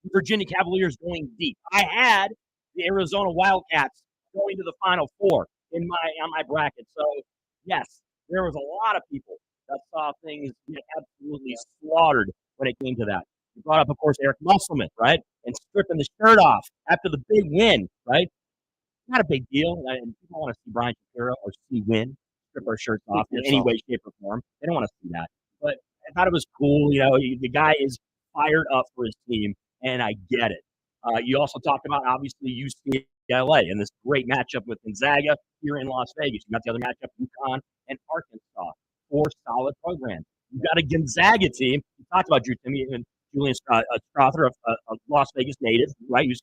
the Virginia Cavaliers going deep. I had the Arizona Wildcats going to the Final Four on my bracket. So, yes, there was a lot of people that saw things get absolutely slaughtered when it came to that. You brought up, of course, Eric Musselman, right? And stripping the shirt off after the big win, right? Not a big deal. And people want to see Brian Shapiro or see win, strip our shirts off in any way, shape, or form. They don't want to see that. But I thought it was cool. You know, the guy is fired up for his team, and I get it. You also talked about, obviously, UCLA and this great matchup with Gonzaga here in Las Vegas. You got the other matchup, UConn and Arkansas. 4 solid programs. You got a Gonzaga team. You talked about Drew Timme and Julian Strother, a Las Vegas native, right? Who's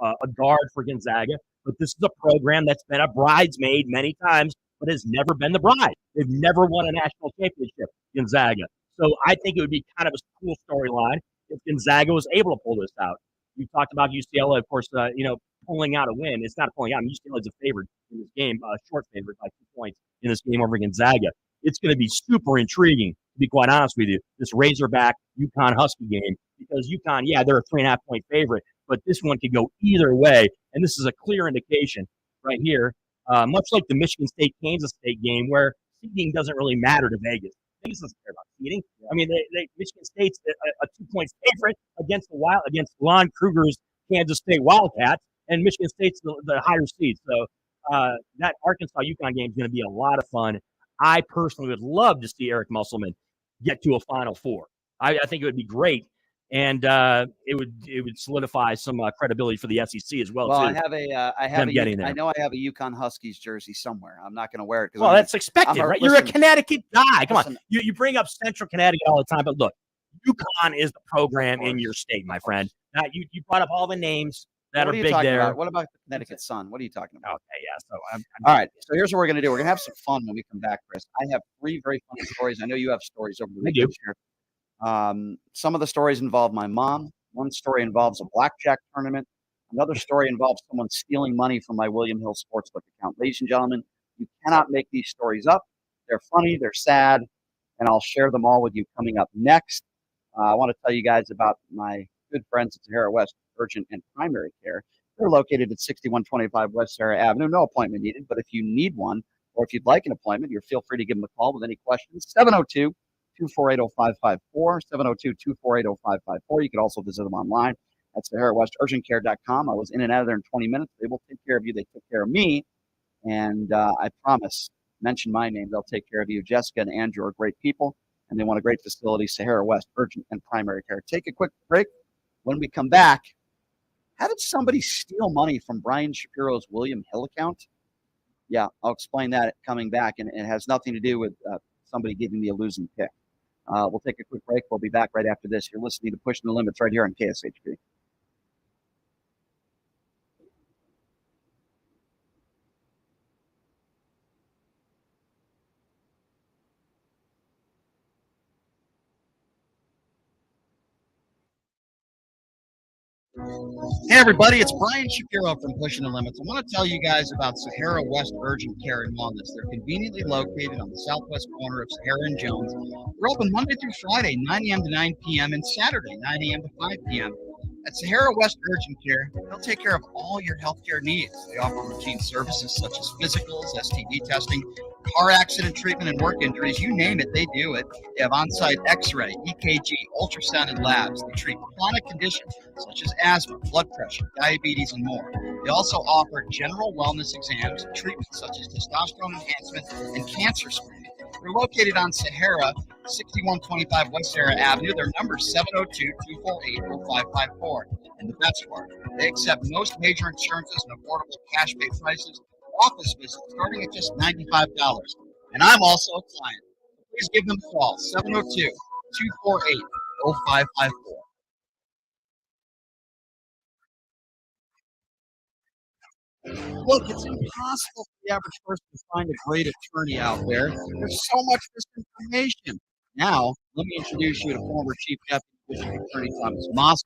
a guard for Gonzaga. But this is a program that's been a bridesmaid many times, but has never been the bride. They've never won a national championship, Gonzaga. So I think it would be kind of a cool storyline if Gonzaga was able to pull this out. You talked about UCLA, of course, pulling out a win. It's not pulling out. UCLA is a favorite in this game, short favorite by 2 points in this game over Gonzaga. It's going to be super intriguing, to be quite honest with you, this Razorback UConn Husky game, because UConn, they're a 3.5-point favorite, but this one could go either way, and this is a clear indication right here, much like the Michigan State-Kansas State game, where seeding doesn't really matter to Vegas. Vegas doesn't care about seeding. I mean, Michigan State's a 2-point favorite against Lon Kruger's Kansas State Wildcats, and Michigan State's the higher seed. So that Arkansas-UConn game is going to be a lot of fun. I personally would love to see Eric Musselman get to a Final Four. I think it would be great, and it would solidify some credibility for the SEC as well. Well, too. I know I have a UConn Huskies jersey somewhere. I'm not going to wear it. Well, that's expected, right? You're a Connecticut guy. Come on, you bring up Central Connecticut all the time, but look, UConn is the program in your state, my friend. Now, you brought up all the names that are big there. About? What about the Connecticut Sun? What are you talking about? Okay, yeah. So all right. So here's what we're going to do. We're going to have some fun when we come back, Chris. I have 3 very funny stories. I know you have stories over the weekend here. Some of the stories involve my mom. One story involves a blackjack tournament. Another story involves someone stealing money from my William Hill Sportsbook account. Ladies and gentlemen, you cannot make these stories up. They're funny, they're sad, and I'll share them all with you coming up next. I want to tell you guys about my good friends at Sahara West Urgent and Primary Care. They're located at 6125 West Sahara Avenue. No appointment needed, but if you need one or if you'd like an appointment, you feel free to give them a call with any questions. 702-248-0554, 702-248-0554. You can also visit them online at SaharaWestUrgentCare.com. I was in and out of there in 20 minutes. They will take care of you. They took care of me, and I promise, mention my name, they'll take care of you. Jessica and Andrew are great people, and they want a great facility, Sahara West Urgent and Primary Care. Take a quick break. When we come back, how did somebody steal money from Brian Shapiro's William Hill account? Yeah, I'll explain that coming back, and it has nothing to do with somebody giving me a losing pick. We'll take a quick break. We'll be back right after this. You're listening to Pushing the Limits right here on KSHP. Hey everybody, it's Brian Shapiro from Pushing the Limits. I want to tell you guys about Sahara West Urgent Care and Wellness. They're conveniently located on the southwest corner of Sahara and Jones. We're open Monday through Friday, 9 a.m. to 9 p.m. and Saturday, 9 a.m. to 5 p.m. At Sahara West Urgent Care, they'll take care of all your healthcare needs. They offer routine services such as physicals, STD testing, car accident treatment, and work injuries. You name it, they do it. They have on-site x-ray, EKG, ultrasound, and labs. They treat chronic conditions such as asthma, blood pressure, diabetes, and more. They also offer general wellness exams and treatments such as testosterone enhancement and cancer screening. We're located on Sahara, 6125 West Sahara Avenue. Their number is 702-248-0554. And the best part, they accept most major insurances and affordable cash pay prices. Office visits starting at just $95. And I'm also a client. Please give them a call, 702-248-0554. Look, it's impossible for the average person to find a great attorney out there. There's so much misinformation. Now, let me introduce you to former Chief Deputy District Attorney Thomas Moss.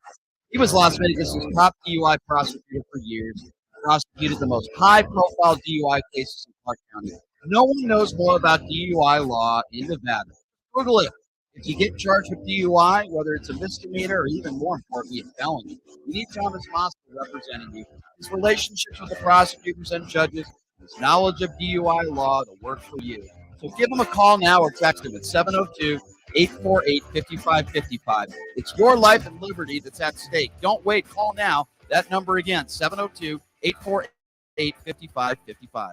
He was Las Vegas' top DUI prosecutor for years, prosecuted the most high-profile DUI cases in Clark County. No one knows more about DUI law in Nevada. Google it. If you get charged with DUI, whether it's a misdemeanor or even more importantly, a felony, you need Thomas Moss representing you. His relationships with the prosecutors and judges, his knowledge of DUI law to work for you. So give him a call now or text him at 702-848-5555. It's your life and liberty that's at stake. Don't wait. Call now. That number again, 702-848-5555.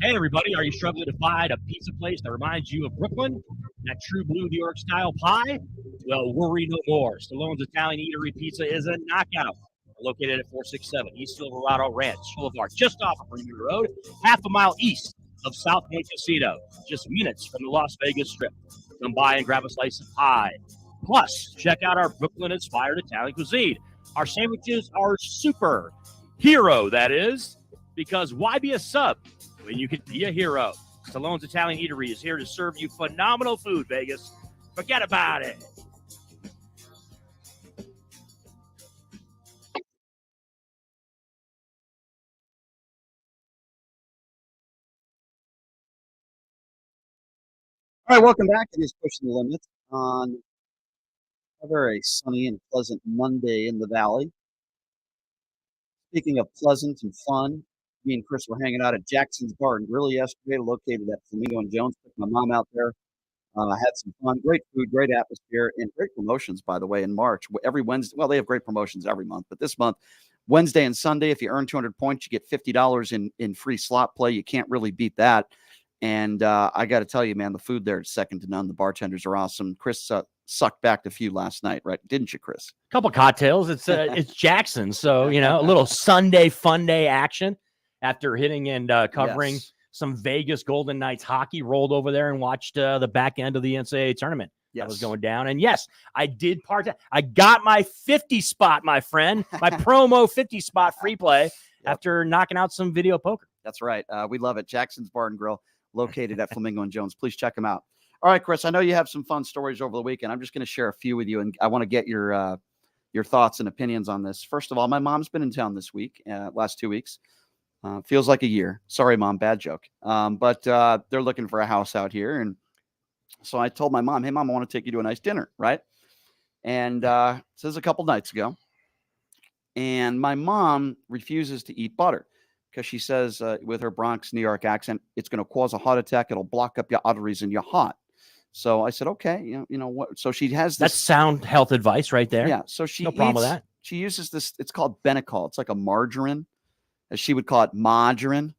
Hey, everybody, are you struggling to find a pizza place that reminds you of Brooklyn? That true blue New York style pie? Well, worry no more. Stallone's Italian Eatery Pizza is a knockout. Located at 467 East Silverado Ranch Boulevard, just off of Premier Road, half a mile east of South Point Casino, just minutes from the Las Vegas Strip. Come by and grab a slice of pie. Plus, check out our Brooklyn-inspired Italian cuisine. Our sandwiches are super. Hero, that is. Because why be a sub when you could be a hero? Stallone's Italian Eatery is here to serve you phenomenal food, Vegas. Forget about it. All right, welcome back. It is Pushing the Limits on a very sunny and pleasant Monday in the Valley. Speaking of pleasant and fun, me and Chris were hanging out at Jackson's Bar and Grill yesterday, located at Flamingo and Jones. Took my mom out there. Had some fun. Great food, great atmosphere, and great promotions, by the way, in March. Every Wednesday, well, they have great promotions every month, but this month, Wednesday and Sunday, if you earn 200 points, you get $50 in free slot play. You can't really beat that. And I got to tell you, man, the food there is second to none. The bartenders are awesome. Chris sucked back a few last night, right? Didn't you, Chris? A couple cocktails. It's Jackson, so a little Sunday fun day action after hitting and covering some Vegas Golden Knights hockey. Rolled over there and watched the back end of the NCAA tournament. That was going down. And yes, I did I got my 50 spot, my friend, my promo 50 spot free play after knocking out some video poker. That's right. We love it. Jackson's Bar and Grill, located at Flamingo and Jones. Please check them out. All right, Chris, I know you have some fun stories over the weekend. I'm just going to share a few with you, and I want to get your thoughts and opinions on this. First of all, my mom's been in town this week, last 2 weeks. Feels like a year. Sorry, Mom, bad joke. But they're looking for a house out here, and so I told my mom, hey, Mom, I want to take you to a nice dinner, right? And this is a couple nights ago, and my mom refuses to eat butter, because she says with her Bronx, New York accent, it's going to cause a heart attack. It'll block up your arteries in your heart. So I said, okay, you know what? So she has this. That's sound health advice right there. Yeah. So she no problem with that. She uses this. It's called Benecol. It's like a margarine, as she would call it, margarine.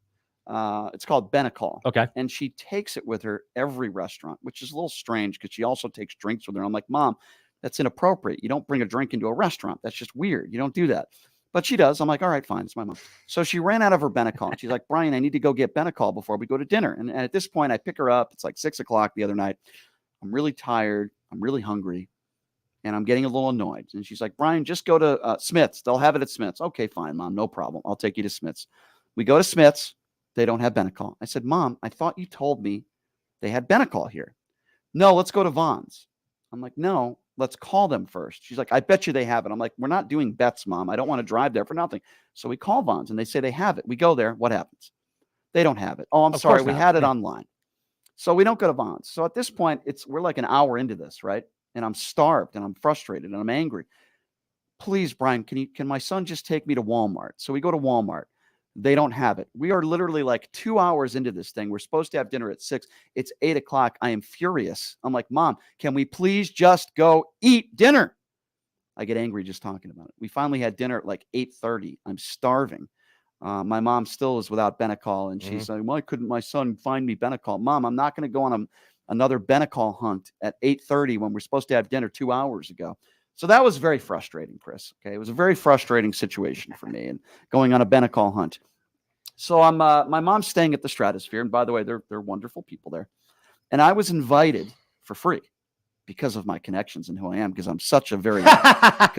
It's called Benecol. Okay. And she takes it with her every restaurant, which is a little strange because she also takes drinks with her. I'm like, Mom, that's inappropriate. You don't bring a drink into a restaurant. That's just weird. You don't do that. But she does. I'm like, all right, fine. It's my mom. So she ran out of her Benecol. She's like, Brian, I need to go get Benecol before we go to dinner. And at this point, I pick her up. It's like 6 o'clock the other night. I'm really tired. I'm really hungry. And I'm getting a little annoyed. And she's like, Brian, just go to Smith's. They'll have it at Smith's. Okay, fine, Mom. No problem. I'll take you to Smith's. We go to Smith's. They don't have Benecol. I said, Mom, I thought you told me they had Benecol here. No, let's go to Vaughn's. I'm like, no. Let's call them first. She's like, I bet you they have it. I'm like, we're not doing bets, Mom. I don't want to drive there for nothing. So we call Vaughn's and they say they have it. We go there. What happens? They don't have it. Oh, I'm sorry. We had it online. So we don't go to Vaughn's. So at this point, we're like an hour into this, right? And I'm starved and I'm frustrated and I'm angry. Please, Brian, can my son just take me to Walmart? So we go to Walmart. They don't have it. We are literally like 2 hours into this thing. We're supposed to have dinner at 6. It's 8 o'clock. I am furious. I'm like, Mom, can we please just go eat dinner? I get angry just talking about it. We finally had dinner at like 8:30. I'm starving. My mom still is without Benecol, and she's like, why couldn't my son find me Benecol? Mom, I'm not going to go on another Benecol hunt at 8:30 when we're supposed to have dinner 2 hours ago. So that was very frustrating, Chris. Okay, it was a very frustrating situation for me, and going on a Benecol hunt. So my mom's staying at the Stratosphere, and by the way, they're wonderful people there. And I was invited for free because of my connections and who I am, because I'm such a very important.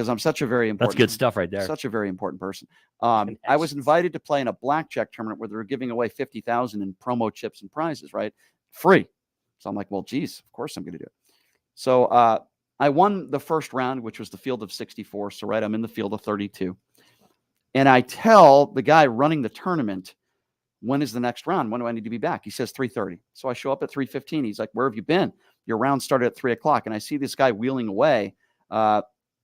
That's good stuff right there. Such a very important person. I was invited to play in a blackjack tournament where they were giving away 50,000 in promo chips and prizes, right? Free. So I'm like, well, geez, of course I'm going to do it. So I won the first round, which was the field of 64. So right, I'm in the field of 32. And I tell the guy running the tournament, when is the next round? When do I need to be back? He says 3:30. So I show up at 3:15. He's like, where have you been? Your round started at 3 o'clock. And I see this guy wheeling away.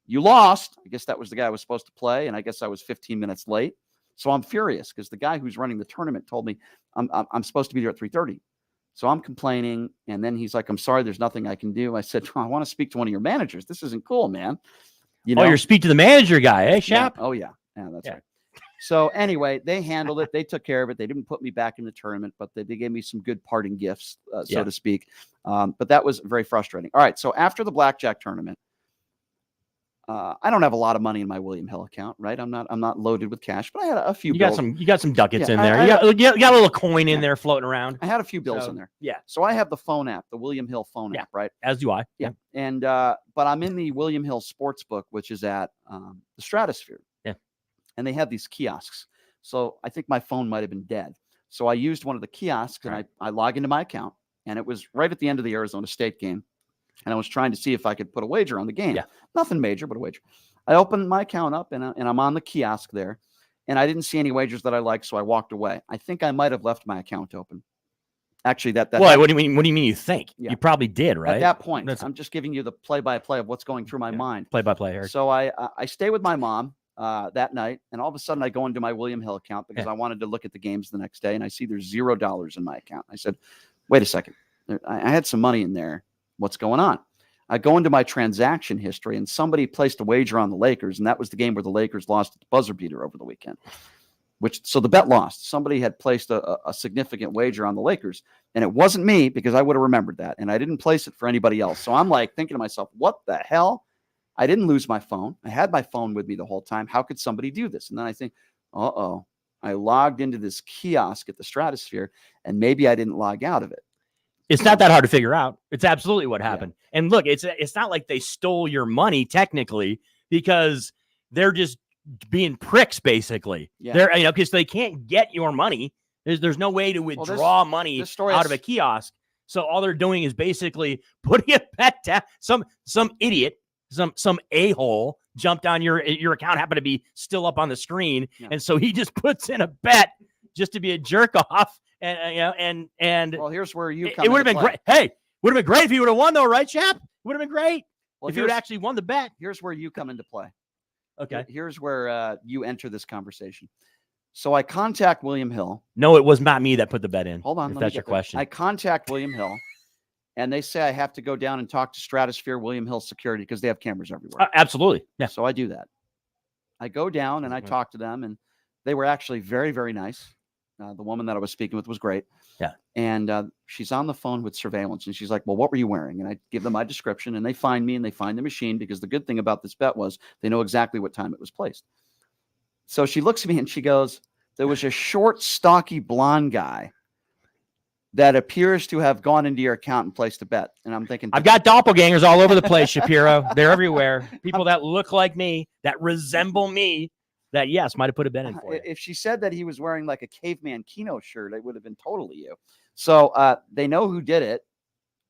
You lost. I guess that was the guy I was supposed to play. And I guess I was 15 minutes late. So I'm furious because the guy who's running the tournament told me I'm supposed to be there at 3:30. So I'm complaining. And then he's like, I'm sorry, there's nothing I can do. I said, I want to speak to one of your managers. This isn't cool, man. You know? Oh, you're speak to the manager guy, eh, Shap? Yeah. Oh, yeah. Yeah, that's right. So anyway, they handled it. They took care of it. They didn't put me back in the tournament, but they gave me some good parting gifts, so to speak. But that was very frustrating. All right. So after the blackjack tournament, I don't have a lot of money in my William Hill account, right? I'm not loaded with cash, but I had a few. You got some ducats in there. You got a little coin in there floating around. I had a few bills in there. Yeah. So I have the phone app, the William Hill phone app, right? As do I. Yeah. And but I'm in the William Hill Sportsbook, which is at the Stratosphere. Yeah. And they have these kiosks. So I think my phone might have been dead. So I used one of the kiosks and I log into my account, and it was right at the end of the Arizona State game. And I was trying to see if I could put a wager on the game. Yeah. Nothing major, but a wager. I opened my account up and I'm on the kiosk there, and I didn't see any wagers that I liked, so I walked away. I think I might have left my account open. Actually, what do you mean? What do you mean you think? Yeah. You probably did, right? At that point, I'm just giving you the play-by-play of what's going through my mind. Play-by-play here. So I stay with my mom that night, and all of a sudden I go into my William Hill account because I wanted to look at the games the next day, and I see there's $0 in my account. I said, wait a second. I had some money in there. What's going on? I go into my transaction history, and somebody placed a wager on the Lakers, and that was the game where the Lakers lost at the buzzer beater over the weekend. So the bet lost. Somebody had placed a significant wager on the Lakers, and it wasn't me because I would have remembered that, and I didn't place it for anybody else. So I'm like thinking to myself, what the hell? I didn't lose my phone. I had my phone with me the whole time. How could somebody do this? And then I think, I logged into this kiosk at the Stratosphere, and maybe I didn't log out of it. It's not that hard to figure out. It's absolutely what happened. Yeah. And look, it's not like they stole your money technically, because they're just being pricks basically. Yeah. They're because they can't get your money. There's no way to withdraw money out of a kiosk. So all they're doing is basically putting a bet down. Some idiot, some a-hole jumped on your account, happened to be still up on the screen, and so he just puts in a bet just to be a jerk off. And well, here's where you come. It would have been great. Hey, would have been great if he would have won, though, right, Chap? Would have been great if he would actually won the bet. Here's where you come into play. Okay. Here's where you enter this conversation. So I contact William Hill. No, it was not me that put the bet in. Hold on. If that's your question. I contact William Hill, and they say I have to go down and talk to Stratosphere William Hill Security because they have cameras everywhere. Absolutely. Yeah. So I do that. I go down and I talk to them, and they were actually very, very nice. The woman that I was speaking with was great. Yeah. And she's on the phone with surveillance, and she's like, well, what were you wearing? And I give them my description, and they find me and they find the machine, because the good thing about this bet was they know exactly what time it was placed. So she looks at me and she goes, there was a short, stocky, blonde guy that appears to have gone into your account and placed a bet. And I'm thinking, I've got doppelgangers all over the place, Shapiro. They're everywhere. People that look like me, that resemble me, that, yes, might have put a bet in for you. If she said that he was wearing like a caveman Kino shirt, it would have been totally you. So they know who did it.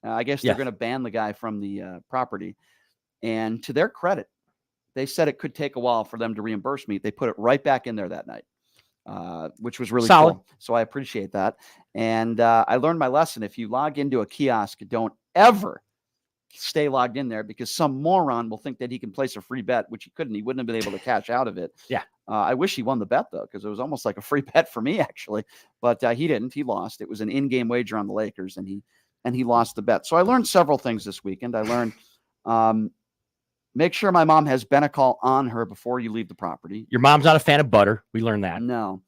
I guess they're going to ban the guy from the property. And to their credit, they said it could take a while for them to reimburse me. They put it right back in there that night, which was really solid. Cool. So I appreciate that. And I learned my lesson. If you log into a kiosk, don't ever stay logged in there, because some moron will think that he can place a free bet, which he couldn't. He wouldn't have been able to cash out of it. Yeah. I wish he won the bet, though, because it was almost like a free bet for me, actually. But he didn't. He lost. It was an in-game wager on the Lakers, and he lost the bet. So I learned several things this weekend. I learned make sure my mom has Benecol on her before you leave the property. Your mom's not a fan of butter. We learned that. No.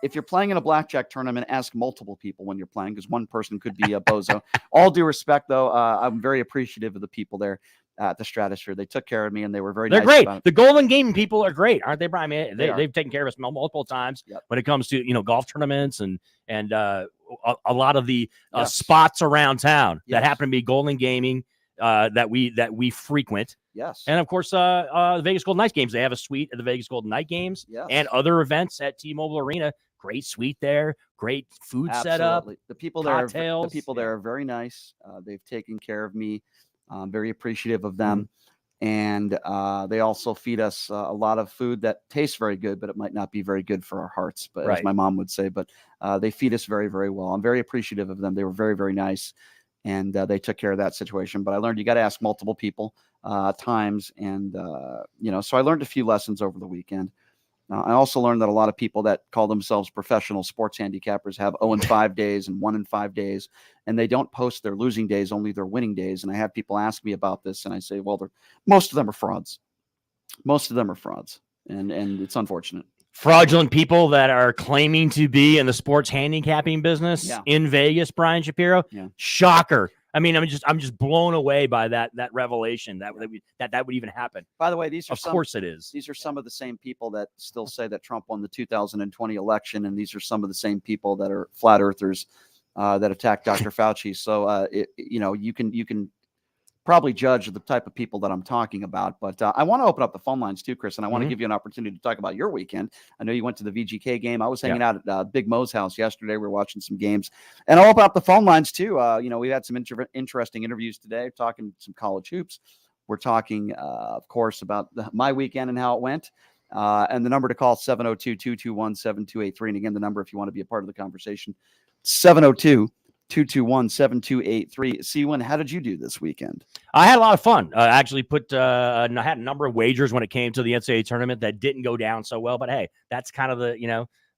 If you're playing in a blackjack tournament, ask multiple people when you're playing, because one person could be a bozo. All due respect, though, I'm very appreciative of the people there at the Stratosphere. They took care of me, and they were very nice. They're great. About it. The Golden Gaming people are great, aren't they, Brian? I mean, they've taken care of us multiple times when it comes to golf tournaments and a lot of the spots around town that happen to be Golden Gaming. that we frequent. Yes. And of course, the Vegas Golden Knights games. They have a suite at the Vegas Golden Knight games and other events at T-Mobile Arena. Great suite there. Great food setup. The people cocktails. there are very nice. They've taken care of me. I'm very appreciative of them. And they also feed us a lot of food that tastes very good, but it might not be very good for our hearts, but as my mom would say. But they feed us very, very well. I'm very appreciative of them. They were very, very nice, and they took care of that situation. But I learned you got to ask multiple people times, and so I learned a few lessons over the weekend. I also learned that a lot of people that call themselves professional sports handicappers have 0-5 days and 1-5 days, and they don't post their losing days, only their winning days. And I have people ask me about this, and I say, well, most of them are frauds. Most of them are frauds, and it's unfortunate. Fraudulent people that are claiming to be in the sports handicapping business in Vegas, Brian Shapiro. Yeah. Shocker. I mean, I'm just blown away by that revelation that would even happen. By the way, these are of course it is. These are some of the same people that still say that Trump won the 2020 election, and these are some of the same people that are flat earthers that attack Dr. Fauci. So you can probably judge the type of people that I'm talking about. But I want to open up the phone lines too, Chris, and I want to give you an opportunity to talk about your weekend. I know you went to the VGK game. I was hanging out at Big Mo's house yesterday. We were watching some games. And I'll open up the phone lines too. We had some interesting interviews today, talking some college hoops. We're talking, of course, about my weekend and how it went. And the number to call, 702-221-7283. And again, the number if you want to be a part of the conversation, 702-221-7283. Seawin, how did you do this weekend? I had a lot of fun. I actually I had a number of wagers when it came to the NCAA tournament that didn't go down so well. But hey, that's kind of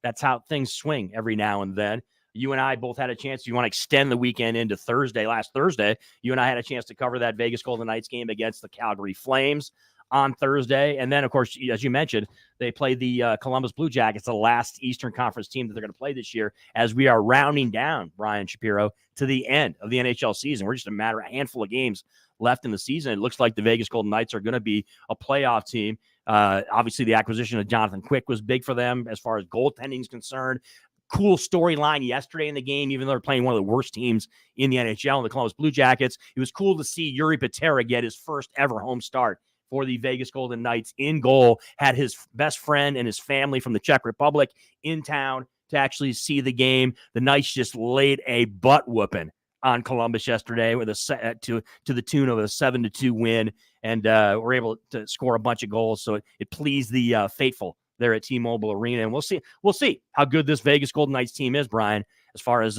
that's how things swing every now and then. You and I both had a chance. You want to extend the weekend into last Thursday. You and I had a chance to cover that Vegas Golden Knights game against the Calgary Flames on Thursday. And then, of course, as you mentioned, they played the Columbus Blue Jackets, the last Eastern Conference team that they're going to play this year, as we are rounding down, Brian Shapiro, to the end of the NHL season. We're just a handful of games left in the season. It looks like the Vegas Golden Knights are going to be a playoff team. Obviously, the acquisition of Jonathan Quick was big for them as far as goaltending is concerned. Cool storyline yesterday in the game, even though they're playing one of the worst teams in the NHL, in the Columbus Blue Jackets. It was cool to see Yuri Patera get his first ever home start for the Vegas Golden Knights. In goal, had his best friend and his family from the Czech Republic in town to actually see the game. The Knights just laid a butt whooping on Columbus yesterday with to the tune of a 7-2 win, and were able to score a bunch of goals. So it pleased the faithful there at T-Mobile Arena, and we'll see how good this Vegas Golden Knights team is, Brian. As far as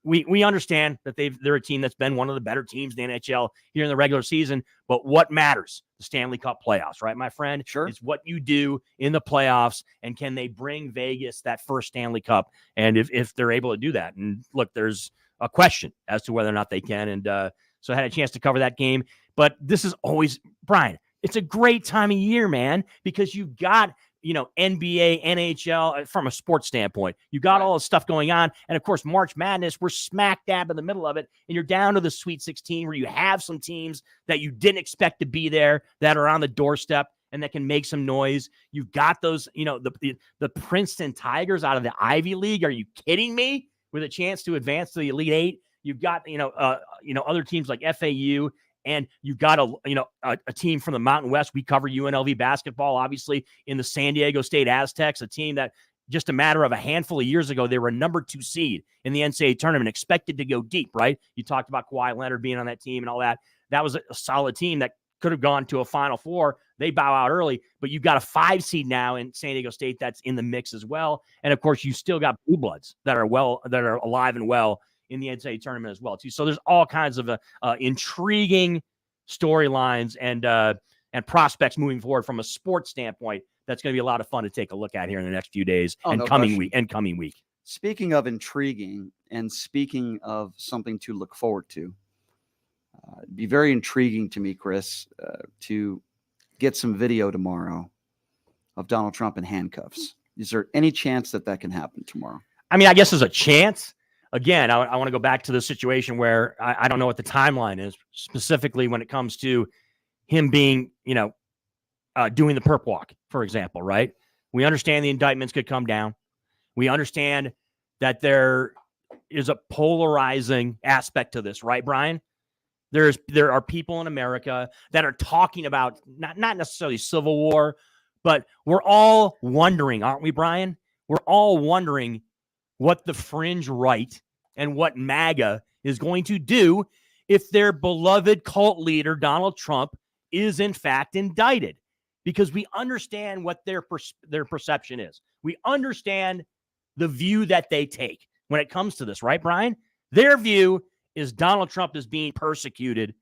we understand that they're a team that's been one of the better teams in the NHL here in the regular season, but what matters? The Stanley Cup playoffs, right, my friend? Sure. It's what you do in the playoffs, and can they bring Vegas that first Stanley Cup? And if they're able to do that, and look, there's a question as to whether or not they can. And so I had a chance to cover that game. But this is always, Brian, it's a great time of year, man, because you've got NBA, NHL, from a sports standpoint. You got all this stuff going on. And, of course, March Madness, we're smack dab in the middle of it. And you're down to the Sweet 16 where you have some teams that you didn't expect to be there that are on the doorstep and that can make some noise. You've got those, the Princeton Tigers out of the Ivy League. Are you kidding me? With a chance to advance to the Elite Eight. You've got, other teams like FAU. And you got a team from the Mountain West. We cover UNLV basketball, obviously, in the San Diego State Aztecs, a team that just a matter of a handful of years ago, they were a number 2 seed in the NCAA tournament, expected to go deep, right? You talked about Kawhi Leonard being on that team and all that. That was a solid team that could have gone to a Final Four. They bow out early, but you've got a 5 seed now in San Diego State that's in the mix as well. And, of course, you still got Blue Bloods that are alive and well in the NCAA tournament as well, too. So there's all kinds of intriguing storylines and prospects moving forward from a sports standpoint. That's going to be a lot of fun to take a look at here in the next few days coming week. Speaking of intriguing and speaking of something to look forward to, it'd be very intriguing to me, Chris, to get some video tomorrow of Donald Trump in handcuffs. Is there any chance that can happen tomorrow? I mean, I guess there's a chance. Again, I want to go back to the situation where I don't know what the timeline is, specifically when it comes to him being, doing the perp walk, for example, right? We understand the indictments could come down. We understand that there is a polarizing aspect to this, right, Brian? There are people in America that are talking about not necessarily civil war, but we're all wondering, aren't we, Brian? We're all wondering what the fringe right and what MAGA is going to do if their beloved cult leader, Donald Trump, is in fact indicted, because we understand what their perception is. We understand the view that they take when it comes to this, right, Brian? Their view is Donald Trump is being persecuted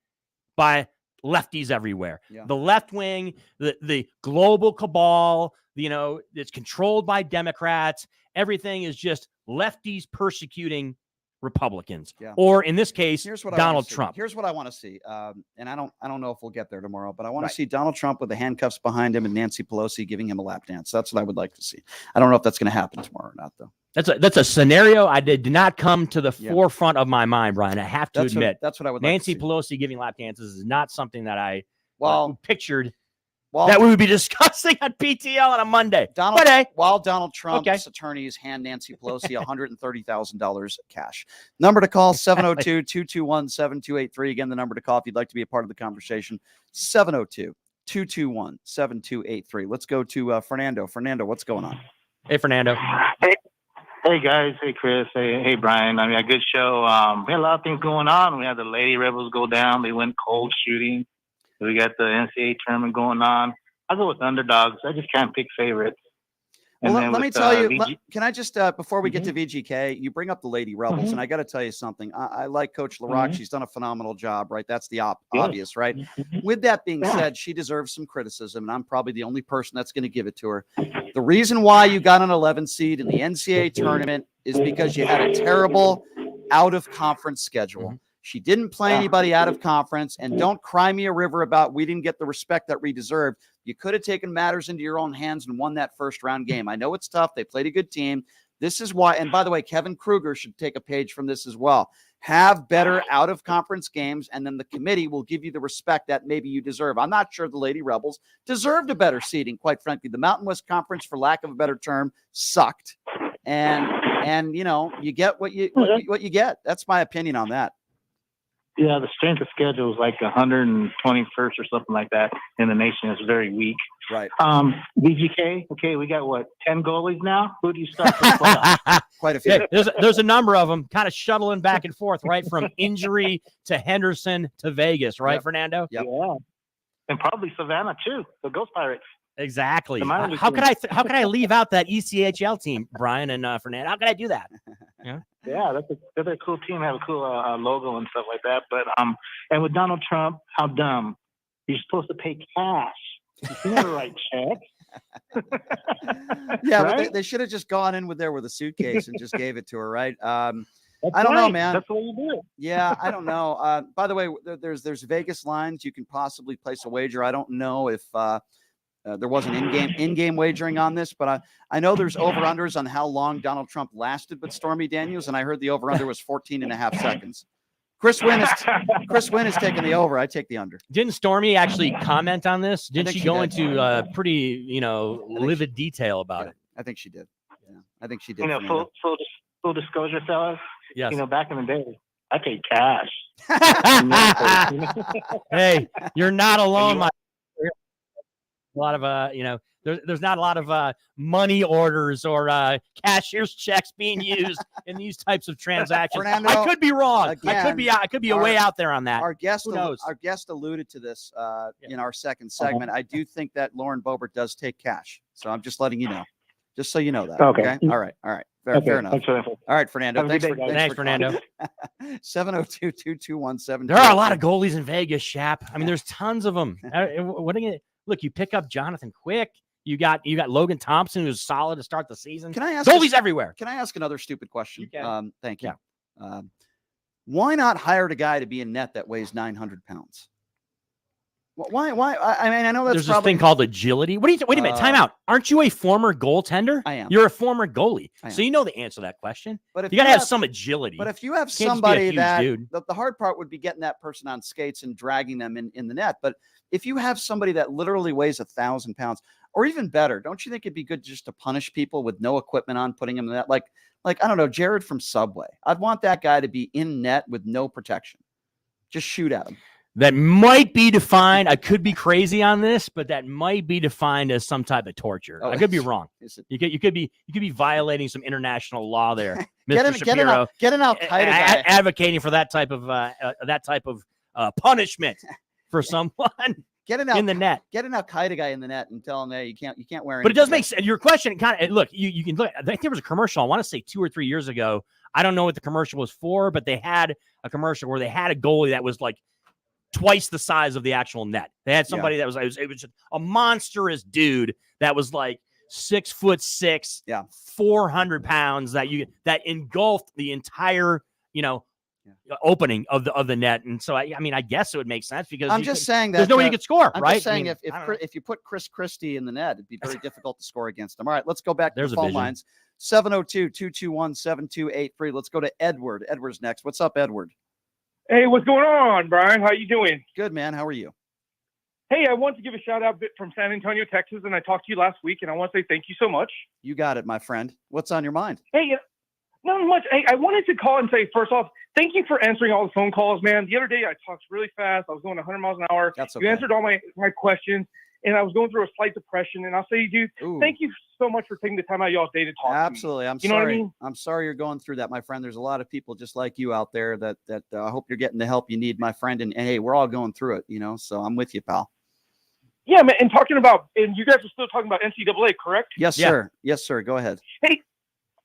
by lefties everywhere. Yeah. The left wing, the global cabal, it's controlled by Democrats. Everything is just lefties persecuting Republicans, or in this case, Donald Trump. Here's what I want to see, and I don't know if we'll get there tomorrow, but I want to see Donald Trump with the handcuffs behind him and Nancy Pelosi giving him a lap dance. That's what I would like to see. I don't know if that's going to happen tomorrow or not, though. That's a scenario I did not come to the forefront of my mind, Brian. I have to admit. That's what I would. Nancy like to see. Pelosi giving lap dances is not something that I pictured. Well, that we would be discussing on PTL on a Monday. While Donald Trump's attorneys hand Nancy Pelosi $130,000 cash. Number to call, 702-221-7283. Again, the number to call if you'd like to be a part of the conversation, 702-221-7283. Let's go to Fernando. Fernando, what's going on? Hey, Fernando. Hey guys. Hey, Chris. Hey, Brian. I mean, a good show. We had a lot of things going on. We had the Lady Rebels go down. They went cold shooting. We got the NCAA tournament going on. I'll go with underdogs. I just can't pick favorites. Well, let me tell you, can I just, before we get to VGK, you bring up the Lady Rebels, and I got to tell you something. I like Coach LaRock. She's done a phenomenal job, right? That's the obvious, right? With that being said, she deserves some criticism, and I'm probably the only person that's going to give it to her. The reason why you got an 11 seed in the NCAA tournament is because you had a terrible out-of-conference schedule. She didn't play anybody out of conference, and don't cry me a river about we didn't get the respect that we deserved. You could have taken matters into your own hands and won that first round game. I know it's tough. They played a good team. This is why, and by the way, Kevin Kruger should take a page from this as well. Have better out of conference games, and then the committee will give you the respect that maybe you deserve. I'm not sure the Lady Rebels deserved a better seeding, quite frankly. The Mountain West Conference, for lack of a better term, sucked. And you get what you get. That's my opinion on that. Yeah, the strength of schedule is like 121st or something like that in the nation. Is very weak. Right. VGK, okay, we got 10 goalies now? Who do you start for the playoffs? Quite a few. Yeah, there's a number of them kind of shuttling back and forth, right? From injury to Henderson to Vegas, right, Fernando? Yep. Yeah. And probably Savannah too, the Ghost Pirates. Exactly. How could I leave out that ECHL team, Brian and Fernando? How could I do that? Yeah, they're a cool team. They have a cool logo and stuff like that. But and with Donald Trump, how dumb! You're supposed to pay cash. You never write checks. Yeah, right? but they should have just gone in with a suitcase and just gave it to her, right? I don't know, man. That's what you do. Yeah, I don't know. By the way, there's Vegas lines. You can possibly place a wager. I don't know if there wasn't in-game wagering on this, but I know there's over-unders on how long Donald Trump lasted with Stormy Daniels, and I heard the over-under was 14 and a half seconds. Chris Wynn is taking the over. I take the under. Didn't Stormy actually comment on this? Didn't she go into pretty, livid detail about it? I think she did. Yeah, I think she did. Full disclosure, fellas. Yes. Back in the day, I paid cash. Hey, you're not alone, my. A lot of there's not a lot of money orders or cashier's checks being used in these types of transactions. Fernando, I could be wrong. Again, I could be way out there on that. Our guest alluded to this in our second segment. I do think that Lauren Boebert does take cash. So I'm just letting you know. Just so you know that. Okay. All right. Fair enough. All right, Fernando. Thanks, Fernando. 702-221-7283. There are a lot of goalies in Vegas, Shap. I mean, there's tons of them. Look, you pick up Jonathan Quick. You got Logan Thompson, who's solid to start the season. Can I ask goalies everywhere? Can I ask another stupid question? Thank you. Yeah. Why not hire a guy to be in net that weighs 900 pounds? Why? I mean, I know that's there's this thing called agility. Wait a minute. Time out. Aren't you a former goaltender? I am. You're a former goalie, so you know the answer to that question. But if you got to have some agility. But if you have somebody the hard part would be getting that person on skates and dragging them in the net. But if you have somebody that literally weighs 1,000 pounds, or even better, don't you think it'd be good just to punish people with no equipment on, putting them in that? Like I don't know, Jared from Subway. I'd want that guy to be in net with no protection. Just shoot at them. That might be defined. I could be crazy on this, but that might be defined as some type of torture. I could be wrong. You could be violating some international law there, Mr. Shapiro. Get an Al Qaeda guy advocating for that type of punishment for someone. In the net. Get an Al Qaeda guy in the net and tell him, hey, you can't wear. But it does make sense. Your question kind of look. You can look. I think there was a commercial. I want to say 2 or 3 years ago. I don't know what the commercial was for, but they had a commercial where they had a goalie that was like twice the size of the actual net. They had somebody that was a monstrous dude that was like 6'6", 400 pounds that engulfed the entire opening of the net. And so I mean I guess it would make sense because I'm just saying that there's no way you could score. I'm right? just saying if you put Chris Christie in the net, it'd be very difficult to score against him. All right, let's go back to the phone lines. 702-221-7283. Let's go to Edward. Edward's next. What's up, Edward? Hey, what's going on, Brian? How you doing? Good, man. How are you? Hey, I want to give a shout out from San Antonio, Texas, and I talked to you last week, and I want to say thank you so much. You got it, my friend. What's on your mind? Hey, not much. Hey, I wanted to call and say, first off, thank you for answering all the phone calls, man. The other day I talked really fast. I was going 100 miles an hour. That's okay. You answered all my questions, and I was going through a slight depression. And I'll say, dude, thank you so much for taking the time out of y'all's day to talk Absolutely. to me. I'm you sorry. Know what I mean? I'm sorry you're going through that, my friend. There's a lot of people just like you out there that I hope you're getting the help you need, my friend. And hey, we're all going through it, so I'm with you, pal. Yeah, man. And you guys are still talking about NCAA, correct? Yes, sir. Yes, sir. Go ahead. Hey,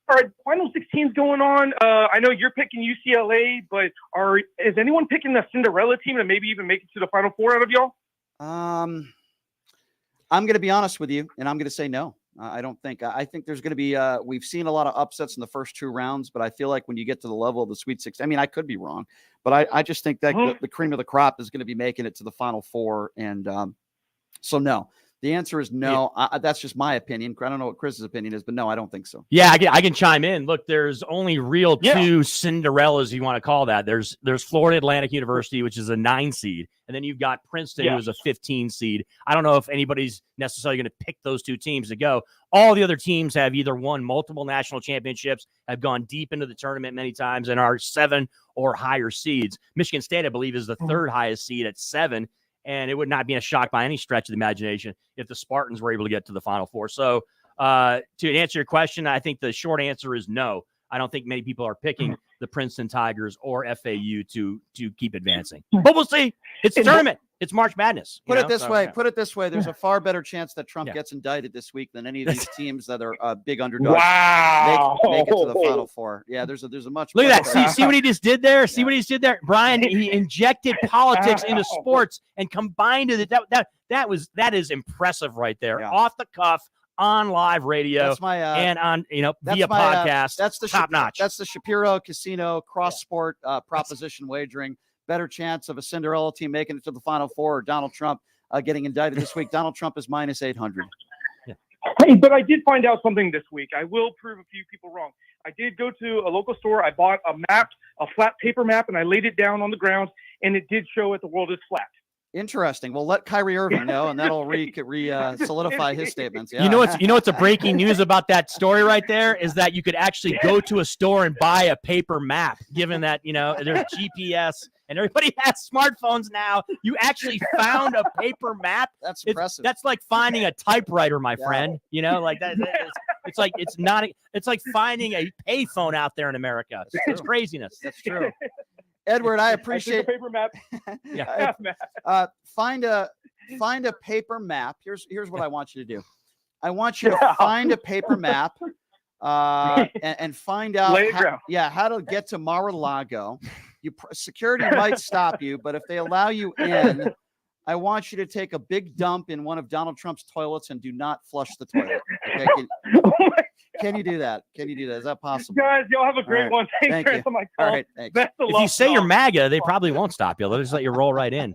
all right, Final 16's going on. I know you're picking UCLA, but is anyone picking the Cinderella team and maybe even make it to the Final Four out of y'all? I'm going to be honest with you, and I'm going to say no. I don't think. I think there's going to be. We've seen a lot of upsets in the first 2 rounds, but I feel like when you get to the level of the Sweet 16, I mean, I could be wrong, but I just think that the cream of the crop is going to be making it to the Final Four, and so no. The answer is no. Yeah. That's just my opinion. I don't know what Chris's opinion is, but no, I don't think so. Yeah, I can chime in. Look, there's only real 2 Cinderellas, you want to call that. There's Florida Atlantic University, which is a 9 seed, and then you've got Princeton, who's a 15 seed. I don't know if anybody's necessarily going to pick those 2 teams to go. All the other teams have either won multiple national championships, have gone deep into the tournament many times, and are 7 or higher seeds. Michigan State, I believe, is the 3rd highest seed at 7. And it would not be a shock by any stretch of the imagination if the Spartans were able to get to the Final Four. So to answer your question, I think the short answer is no. I don't think many people are picking the Princeton Tigers or FAU to keep advancing. But we'll see. It's a tournament. It's March Madness. Put it this way. There's a far better chance that Trump gets indicted this week than any of these teams that are big underdogs. Wow. Make it to the Final Four. Yeah, there's a much. Look at that. See what he just did there? See what he just did there? Brian, he injected politics into sports and combined it. That is impressive right there. Yeah. Off the cuff. On live radio and on via podcast. That's the top notch. That's the Shapiro Casino cross sport proposition wagering. Better chance of a Cinderella team making it to the Final Four or Donald Trump getting indicted this week. Donald Trump is minus 800. Yeah. Hey, but I did find out something this week. I will prove a few people wrong. I did go to a local store. I bought a map, a flat paper map, and I laid it down on the ground, and it did show it the world is flat. Interesting. Well, let Kyrie Irving know, and that'll solidify his statements. Yeah. You know what's a breaking news about that story right there is that you could actually go to a store and buy a paper map. Given that there's GPS and everybody has smartphones now, you actually found a paper map. That's impressive. That's like finding a typewriter, my friend. Like that. It's like finding a payphone out there in America. It's craziness. That's true. Edward, I appreciate the paper map. Find a paper map. Here's what I want you to do. I want you to find a paper map and find out how to get to Mar-a-Lago. Security might stop you, but if they allow you in, I want you to take a big dump in one of Donald Trump's toilets and do not flush the toilet. Okay? Can you do that? Is that possible? Guys, y'all have a great one. Thank you. All right, thanks. If you say you're MAGA, they probably won't stop you. They'll just let you roll right in.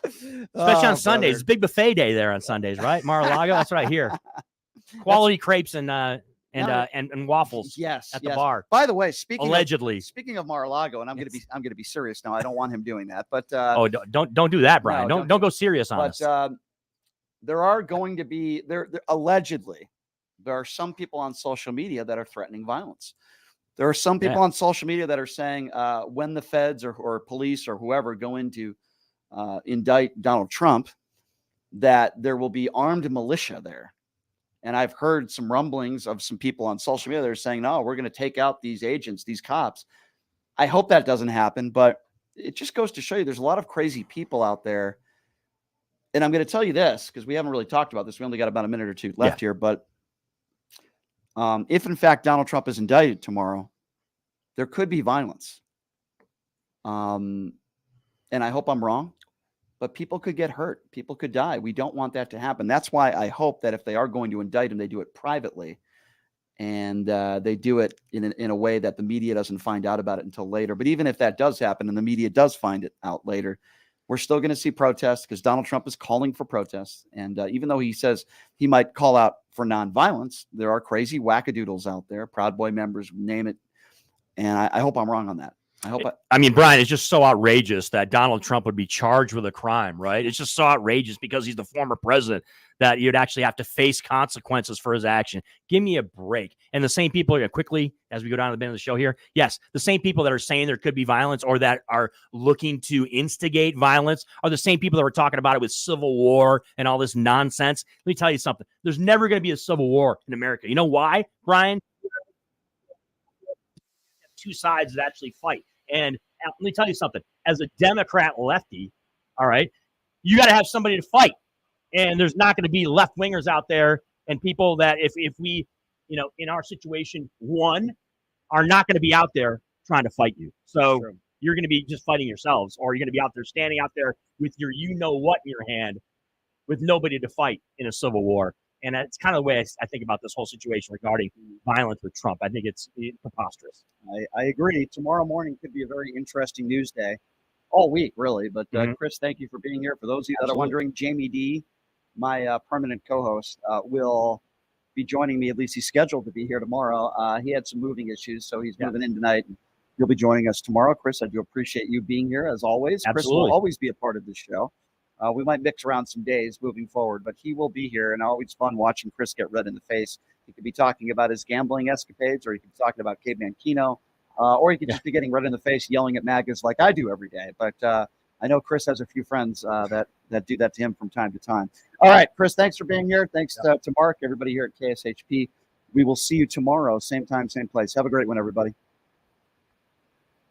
Especially on Sundays. It's big buffet day there on Sundays, right? Mar-a-Lago, that's what I hear. Quality crepes and waffles. Yes, at the bar. By the way, speaking of Mar-a-Lago, and I'm gonna be serious now. I don't want him doing that, but don't do that, Brian. No, don't go serious on us. There are going to be allegedly. There are some people on social media that are threatening violence. There are some people on social media that are saying when the feds or police or whoever go in to indict Donald Trump, that there will be armed militia there. And I've heard some rumblings of some people on social media that are saying, no, we're going to take out these agents, these cops. I hope that doesn't happen, but it just goes to show you there's a lot of crazy people out there. And I'm going to tell you this, because we haven't really talked about this. We only got about a minute or two left here. But if, in fact, Donald Trump is indicted tomorrow, there could be violence. And I hope I'm wrong. But people could get hurt. People could die. We don't want that to happen. That's why I hope that if they are going to indict him, they do it privately. And they do it in a way that the media doesn't find out about it until later. But even if that does happen and the media does find it out later, we're still going to see protests because Donald Trump is calling for protests. And even though he says he might call out for nonviolence, there are crazy wackadoodles out there, Proud Boy members, name it. And I hope I'm wrong on that. I mean, Brian, it's just so outrageous that Donald Trump would be charged with a crime, right? It's just so outrageous because he's the former president that you'd actually have to face consequences for his action. Give me a break. And the same people, quickly, as we go down to the end of the show here, yes, the same people that are saying there could be violence or that are looking to instigate violence are the same people that were talking about it with civil war and all this nonsense. Let me tell you something. There's never going to be a civil war in America. You know why, Brian? Two sides that actually fight. And let me tell you something. As a Democrat lefty, all right, you got to have somebody to fight. And there's not going to be left wingers out there and people that if we, in our situation, are not going to be out there trying to fight you. So you're going to be just fighting yourselves, or you're going to be out there standing out there with your what in your hand with nobody to fight in a civil war. And that's kind of the way I think about this whole situation regarding violence with Trump. I think it's preposterous. I agree. Tomorrow morning could be a very interesting news day. All week, really. But Chris, thank you for being here. For those of you that are wondering, Jamie D, my permanent co-host, will be joining me. At least he's scheduled to be here tomorrow. He had some moving issues, so he's moving in tonight. You'll be joining us tomorrow. Chris, I do appreciate you being here, as always. Absolutely. Chris will always be a part of this show. We might mix around some days moving forward, but he will be here, and always fun watching Chris get red in the face. He could be talking about his gambling escapades, or he could be talking about Caveman Kino, or he could just be getting red in the face, yelling at MAGAs like I do every day. But I know Chris has a few friends that do that to him from time to time. All right, Chris, thanks for being here. Thanks to Mark, everybody here at KSHP. We will see you tomorrow, same time, same place. Have a great one, everybody.